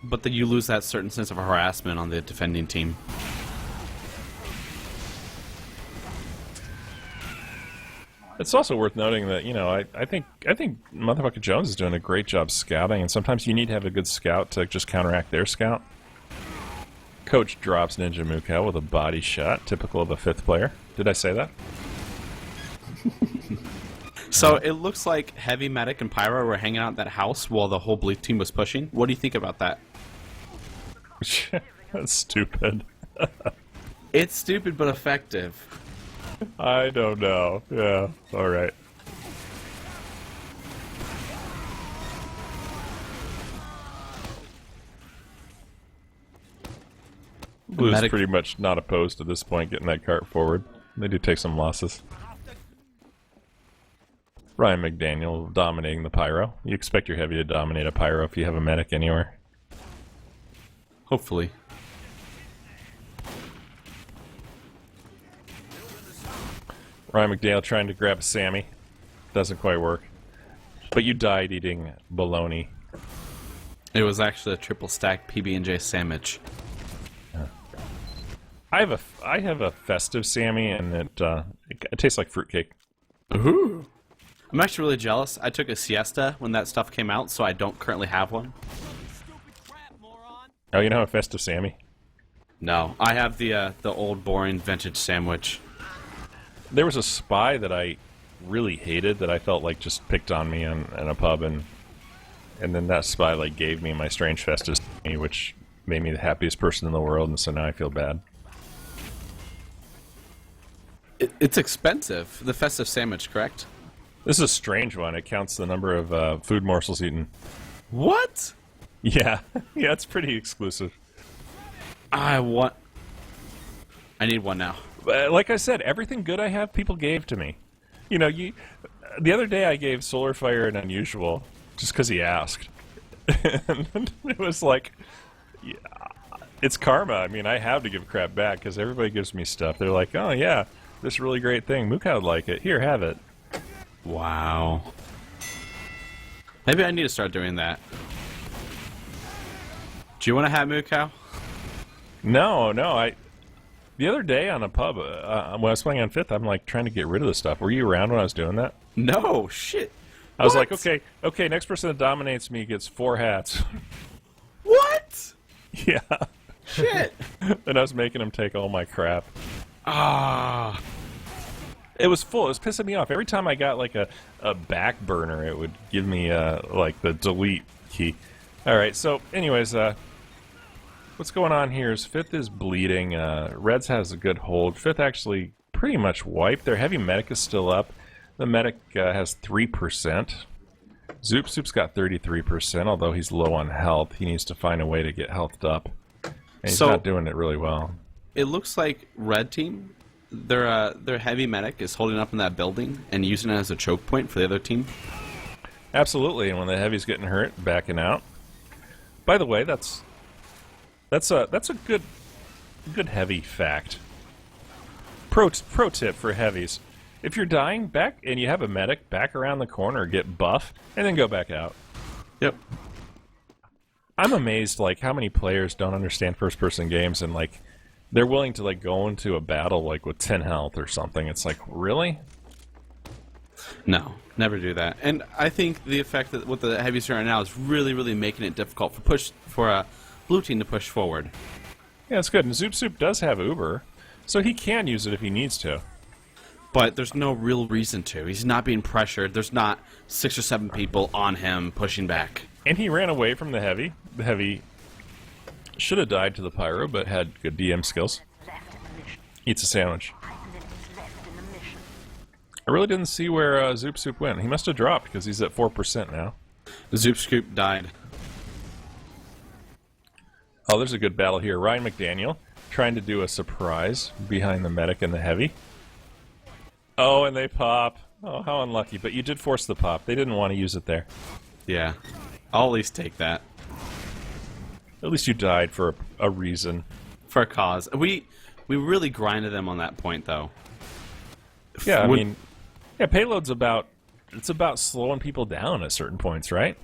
But then you lose that certain sense of harassment on the defending team. It's also worth noting that, you know, I think motherfucker Jones is doing a great job scouting, and sometimes you need to have a good scout to just counteract their scout. Coach drops Ninja Mukau with a body shot, typical of a fifth player. Did I say that? So it looks like Heavy Medic and Pyro were hanging out at that house while the whole blue team was pushing. What do you think about that? That's stupid. It's stupid but effective. I don't know. Yeah, alright. Blue's Medic- pretty much not opposed at this point getting that cart forward. They do take some losses. Ryan McDaniel dominating the Pyro. You expect your heavy to dominate a Pyro if you have a medic anywhere. Hopefully. Ryan McDaniel trying to grab Sammy. Doesn't quite work. But you died eating bologna. It was actually a triple stack PB&J sandwich. I have a festive Sammy, and it tastes like fruitcake. Ooh. I'm actually really jealous. I took a siesta when that stuff came out, so I don't currently have one. Oh, you know a festive Sammy? No, I have the old boring vintage sandwich. There was a spy that I really hated that I felt like just picked on me in a pub, and then that spy like gave me my strange festive Sammy, which made me the happiest person in the world, and so now I feel bad. It's expensive. The festive sandwich, correct? This is a strange one. It counts the number of food morsels eaten. What? Yeah, yeah, it's pretty exclusive. I need one now. Like I said, everything good I have, people gave to me. You know, the other day I gave Solar Fire an Unusual just because he asked. And it was like, yeah, it's karma. I mean, I have to give crap back because everybody gives me stuff. They're like, oh yeah, this really great thing. Mukau would like it. Here, have it. Wow. Maybe I need to start doing that. Do you want to have Mukau? No. The other day on a pub, when I was playing on Fifth, I'm like trying to get rid of the stuff. Were you around when I was doing that? No, shit. I was like, okay, next person that dominates me gets 4 hats. What? Yeah. Shit. And I was making him take all my crap. Ah. It was full. It was pissing me off. Every time I got like a back burner, it would give me like the delete key. All right. So, anyways, what's going on here is Fifth is bleeding. Reds has a good hold. Fifth actually pretty much wiped. Their heavy medic is still up. The medic has 3%. Zoop Soup's got 33%, although he's low on health. He needs to find a way to get healthed up. And he's not doing it really well. It looks like Red Team, their heavy medic is holding up in that building and using it as a choke point for the other team. Absolutely, and when the heavy's getting hurt, backing out. By the way, that's a good heavy fact. Pro tip for heavies: if you're dying, back and you have a medic, back around the corner, get buff, and then go back out. Yep. I'm amazed, like, how many players don't understand first-person games and like they're willing to like go into a battle like with 10 health or something. It's like, really? No, never do that. And I think the effect that what the heavies are right now is really, really making it difficult for a blue team to push forward. Yeah, it's good. And Zoop Soup does have Uber, so he can use it if he needs to. But there's no real reason to. He's not being pressured. There's not 6 or 7 people on him pushing back. And he ran away from the heavy. The heavy should have died to the pyro, but had good DM skills. Left in the mission. Eats a sandwich. 5 minutes left in the mission. I really didn't see where Zoop Soup went. He must have dropped because he's at 4% now. Zoop Scoop died. Oh, there's a good battle here. Ryan McDaniel trying to do a surprise behind the medic and the heavy. Oh, and they pop. Oh, how unlucky. But you did force the pop. They didn't want to use it there. Yeah. I'll at least take that. At least you died for a reason. For a cause. We really grinded them on that point, though. Yeah, I mean... Yeah, payload's about... It's about slowing people down at certain points, right?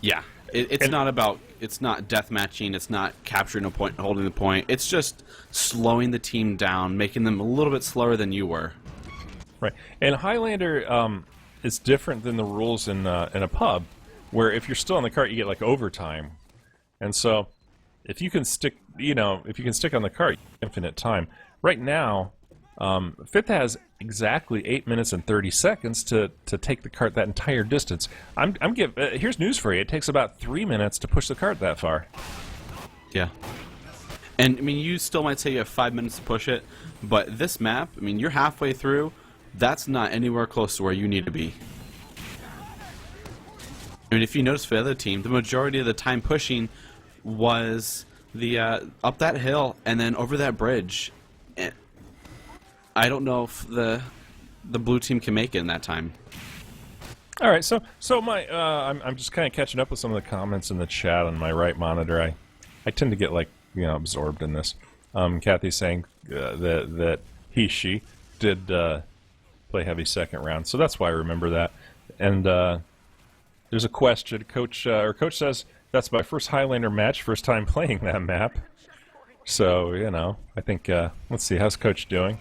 Yeah. It's not about... It's not deathmatching. It's not capturing a point and holding the point. It's just slowing the team down, making them a little bit slower than you were. Right. And Highlander is different than the rules in a pub, where if you're still on the cart, you get, like, overtime. And so, if you can stick, if you can stick on the cart, infinite time. Right now, FITH has exactly 8 minutes and 30 seconds to take the cart that entire distance. Here's news for you. It takes about 3 minutes to push the cart that far. Yeah. And, I mean, you still might say you have 5 minutes to push it, but this map, I mean, you're halfway through. That's not anywhere close to where you need to be. I mean, if you notice for the other team, the majority of the time pushing was the up that hill and then over that bridge. And I don't know if the blue team can make it in that time. All right, so my I'm just kind of catching up with some of the comments in the chat on my right monitor. I tend to get absorbed in this. Kathy's saying that she did play heavy second round, so that's why I remember that. And there's a question. Coach says that's my first Highlander match, first time playing that map. So I think let's see, how's Coach doing?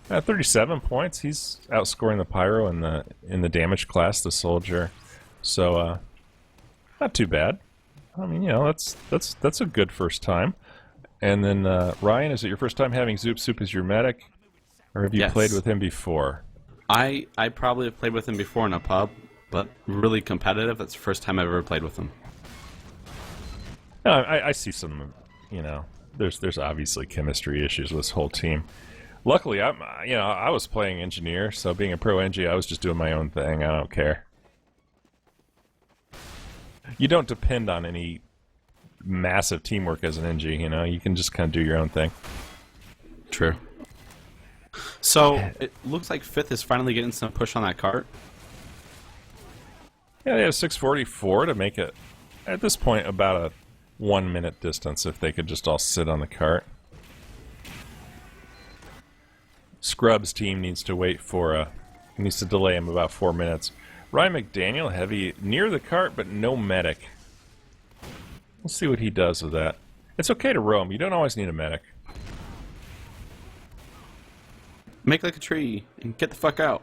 37 points. He's outscoring the Pyro in the damage class, the Soldier. So not too bad. I mean, that's a good first time. And then Ryan, is it your first time having Zoop Soup as your medic, or have you played with him before? I probably have played with him before in a pub, but really competitive. That's the first time I've ever played with him. No, I see some. There's obviously chemistry issues with this whole team. Luckily, I was playing engineer, so being a pro engie, I was just doing my own thing. I don't care. You don't depend on any massive teamwork as an engie, you can just kind of do your own thing. True. So, it looks like FITH is finally getting some push on that cart. Yeah, they have 644 to make it, at this point, about a 1 minute distance if they could just all sit on the cart. Scrub's team needs to needs to delay him about 4 minutes. Ryan McDaniel, heavy near the cart, but no medic. We'll see what he does with that. It's okay to roam. You don't always need a medic. Make like a tree and get the fuck out.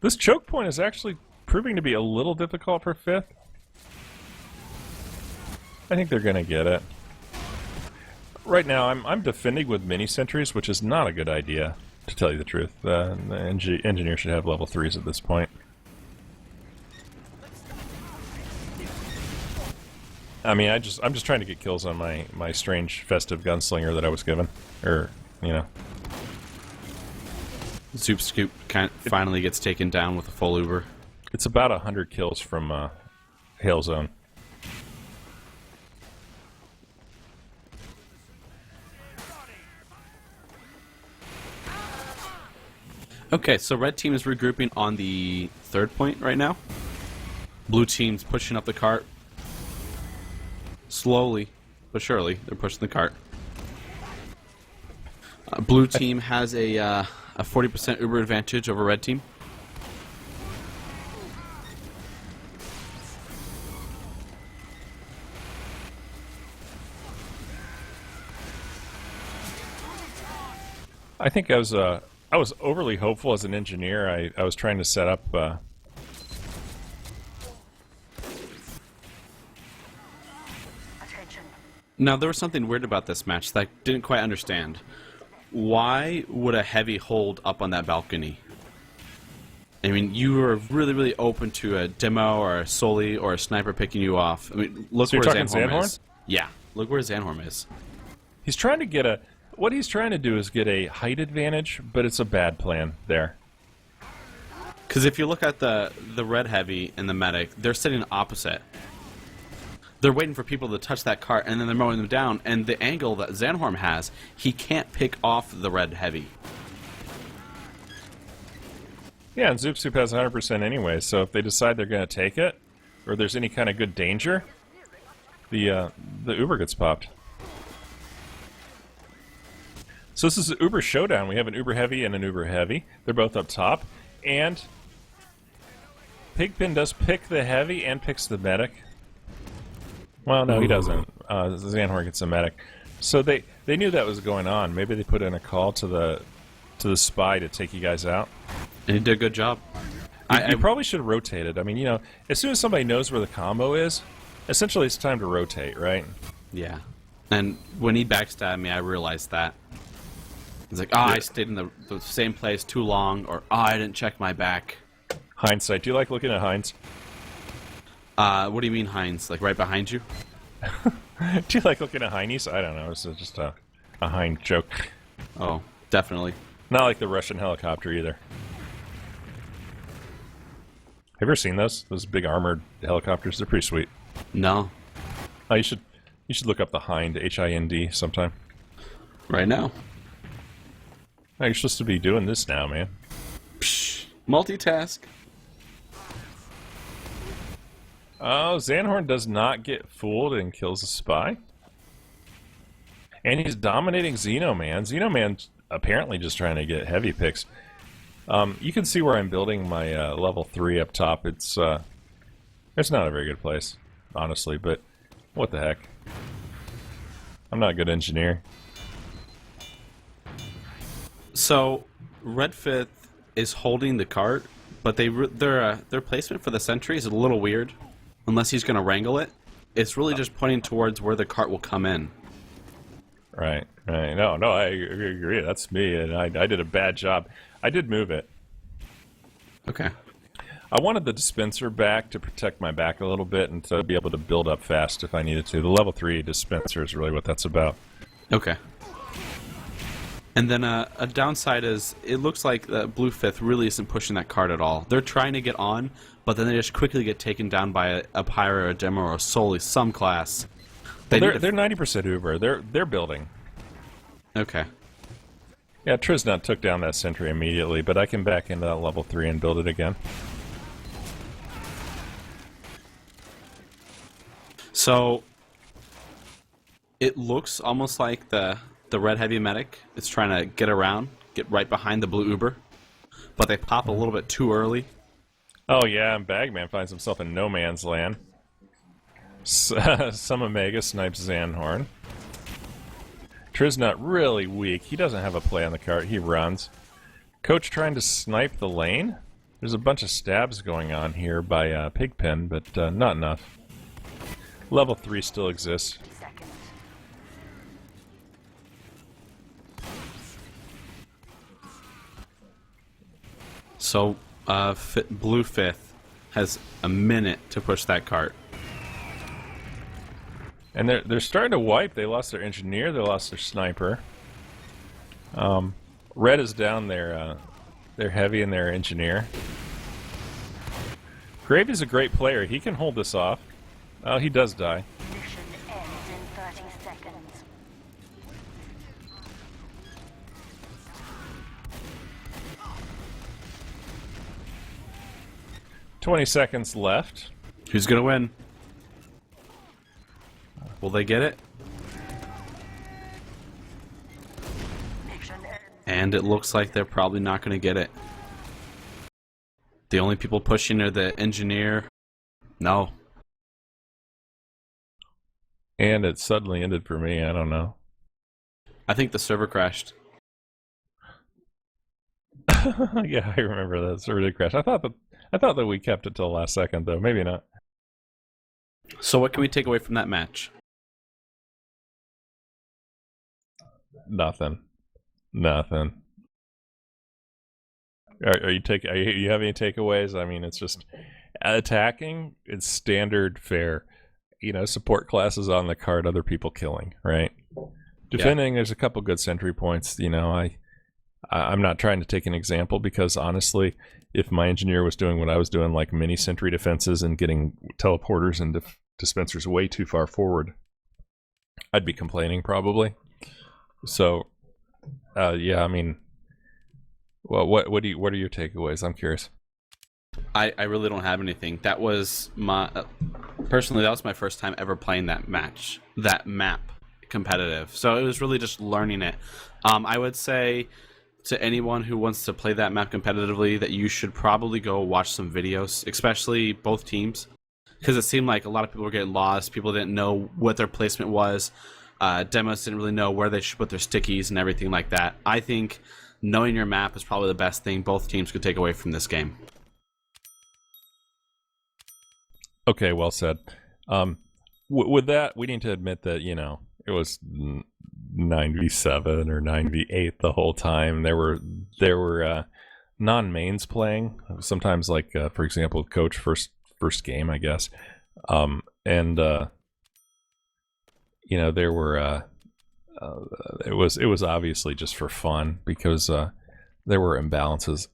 This choke point is actually proving to be a little difficult for FITH. I think they're going to get it. Right now, I'm defending with mini sentries, which is not a good idea, to tell you the truth. The engineer should have level 3s at this point. I mean, I'm just trying to get kills on my strange festive gunslinger that I was given, Zoop Scoop finally gets taken down with a full Uber. It's about 100 kills from Hail Zone. Okay, so red team is regrouping on the third point right now. Blue team's pushing up the cart. Slowly, but surely, they're pushing the cart. Blue team has a 40% Uber advantage over red team. I think I was overly hopeful as an engineer. I was trying to set up Attention. Now, there was something weird about this match that I didn't quite understand. Why would a heavy hold up on that balcony? I mean, you were really, really open to a demo or a soli or a sniper picking you off. I mean, look So where you're talking Zanhorm Zanhorm? is. Yeah, look where Zanhorm is. He's trying to get a... what he's trying to do is get a height advantage, but it's a bad plan there. Because if you look at the red heavy and the medic, they're sitting opposite. They're waiting for people to touch that cart, and then they're mowing them down. And the angle that Zanhorn has, he can't pick off the red heavy. Yeah, and Zoop Soup has 100% anyway, so if they decide they're going to take it, or there's any kind of good danger, the Uber gets popped. So this is an Uber showdown. We have an Uber Heavy and an Uber Heavy. They're both up top. And Pigpen does pick the Heavy and picks the Medic. Well, no, he doesn't. Zanhorn gets the Medic. So they knew that was going on. Maybe they put in a call to the spy to take you guys out. And he did a good job. You probably should have rotated. I mean, you know, as soon as somebody knows where the combo is, essentially it's time to rotate, right? Yeah. And when he backstabbed me, I realized that. It's like, I stayed in the same place too long, or I didn't check my back. Hindsight. Do you like looking at Hinds? What do you mean, Heinz? Like right behind you? Do you like looking at Heinies? I don't know. It's just a Hind joke. Oh, definitely. Not like the Russian helicopter either. Have you ever seen those? Those big armored helicopters? They're pretty sweet. No. Oh, you should look up the Hind, Hind, sometime. Right now. Oh, you're supposed to be doing this now, man. Psh, multitask. Oh, Zanhorn does not get fooled and kills a spy. And he's dominating Xenoman. Xenoman's apparently just trying to get heavy picks. You can see where I'm building my level 3 up top. It's not a very good place, honestly, but what the heck. I'm not a good engineer. So, Red Fifth is holding the cart, but their placement for the sentry is a little weird. Unless he's going to wrangle it, it's really just pointing towards where the cart will come in. Right. No, I agree. That's me, and I did a bad job. I did move it. Okay. I wanted the dispenser back to protect my back a little bit and to be able to build up fast if I needed to. The level 3 dispenser is really what that's about. Okay. And then a downside is it looks like the Blue Fifth really isn't pushing that card at all. They're trying to get on, but then they just quickly get taken down by a Pyro or a Demo or solely some class. They're 90% Uber. They're building. Okay. Yeah, Trisnut took down that sentry immediately, but I can back into that level 3 and build it again. So it looks almost like the red heavy medic is trying to get around, get right behind the blue Uber, but they pop a little bit too early. Oh yeah, and Bagman finds himself in no man's land. Some Omega snipes Zanhorn. Trisnut really weak. He doesn't have a play on the cart. He runs. Coach trying to snipe the lane. There's a bunch of stabs going on here by Pigpen, but not enough. Level 3 still exists. Seconds. So Blue Fifth has a minute to push that cart. And they're starting to wipe. They lost their engineer. They lost their sniper. Red is down their heavy and their engineer. Gravy's a great player. He can hold this off. Oh, he does die. Mission ends in 30 seconds. "20 seconds left." Who's gonna win? Will they get it? Mission ends. And it looks like they're probably not gonna get it. The only people pushing are the engineer. No. And it suddenly ended for me. I don't know. I think the server crashed. Yeah, I remember that. Server did crash. I thought that we kept it till the last second, though. Maybe not. So what can we take away from that match? Nothing. Are you have any takeaways? I mean, it's just attacking. It's standard fare. You know, support classes on the card, other people killing, right? Defending, there's a couple good sentry points. You know, I'm not trying to take an example because honestly, if my engineer was doing what I was doing, like mini sentry defenses and getting teleporters and dispensers way too far forward, I'd be complaining probably. So, yeah, I mean, well, what are your takeaways? I'm curious. I really don't have anything. That was my personally, that was my first time ever playing that map competitive. So it was really just learning it. I would say to anyone who wants to play that map competitively that you should probably go watch some videos, especially both teams, because it seemed like a lot of people were getting lost. People didn't know what their placement was. Demos didn't really know where they should put their stickies and everything like that. I think knowing your map is probably the best thing both teams could take away from this game. Okay, well said. With that, we need to admit that, you know, it was 9v7 or 9v8 the whole time. There were non-mains playing. Sometimes, like for example, coach first game, I guess, and you know, there were it was obviously just for fun because there were imbalances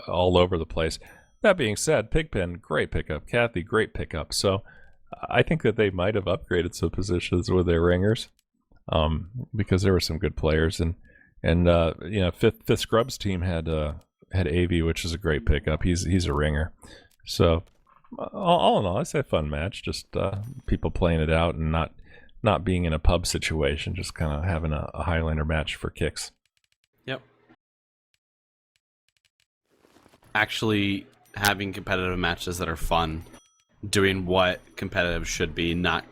all over the place. That being said, Pigpen, great pickup. Kathy, great pickup. So I think that they might have upgraded some positions with their ringers because there were some good players. And you know, fifth Scrubs team had AV, which is a great pickup. He's a ringer. So all in all, it's a fun match. Just people playing it out and not being in a pub situation, just kind of having a Highlander match for kicks. Yep. Actually having competitive matches that are fun, doing what competitive should be, not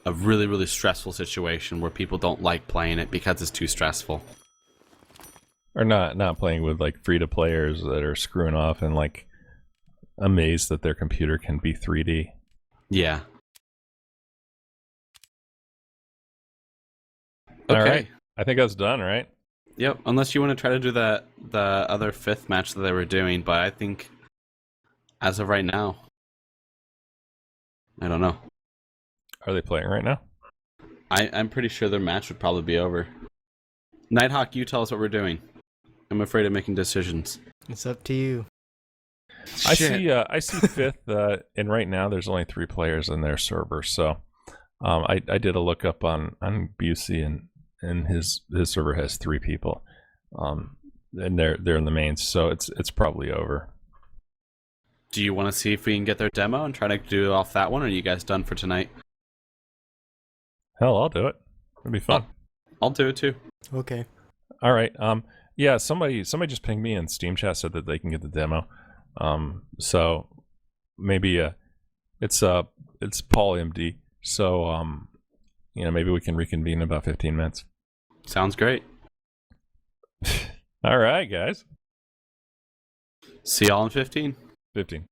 a really, really stressful situation where people don't like playing it because it's too stressful. Or not playing with like free-to-players that are screwing off and like amazed that their computer can be 3D. Yeah. All Okay. right. I think that's done, right? Yep. Unless you want to try to do the other fifth match that they were doing, but I think as of right now, I don't know. Are they playing right now? I'm pretty sure their match would probably be over. Nighthawk, you tell us what we're doing. I'm afraid of making decisions. It's up to you. I see fifth, and right now there's only 3 players in their server. So I did a look up on Busey, and his server has 3 people, and they're in the mains. So it's probably over. Do you want to see if we can get their demo and try to do it off that one, or are you guys done for tonight? Hell, I'll do it. It'll be fun. I'll do it too. Okay. All right. Yeah. Somebody just pinged me in Steam chat, said that they can get the demo. So maybe it's Paul MD. So you know, maybe we can reconvene in about 15 minutes. Sounds great. All right, guys. See y'all in 15. 15.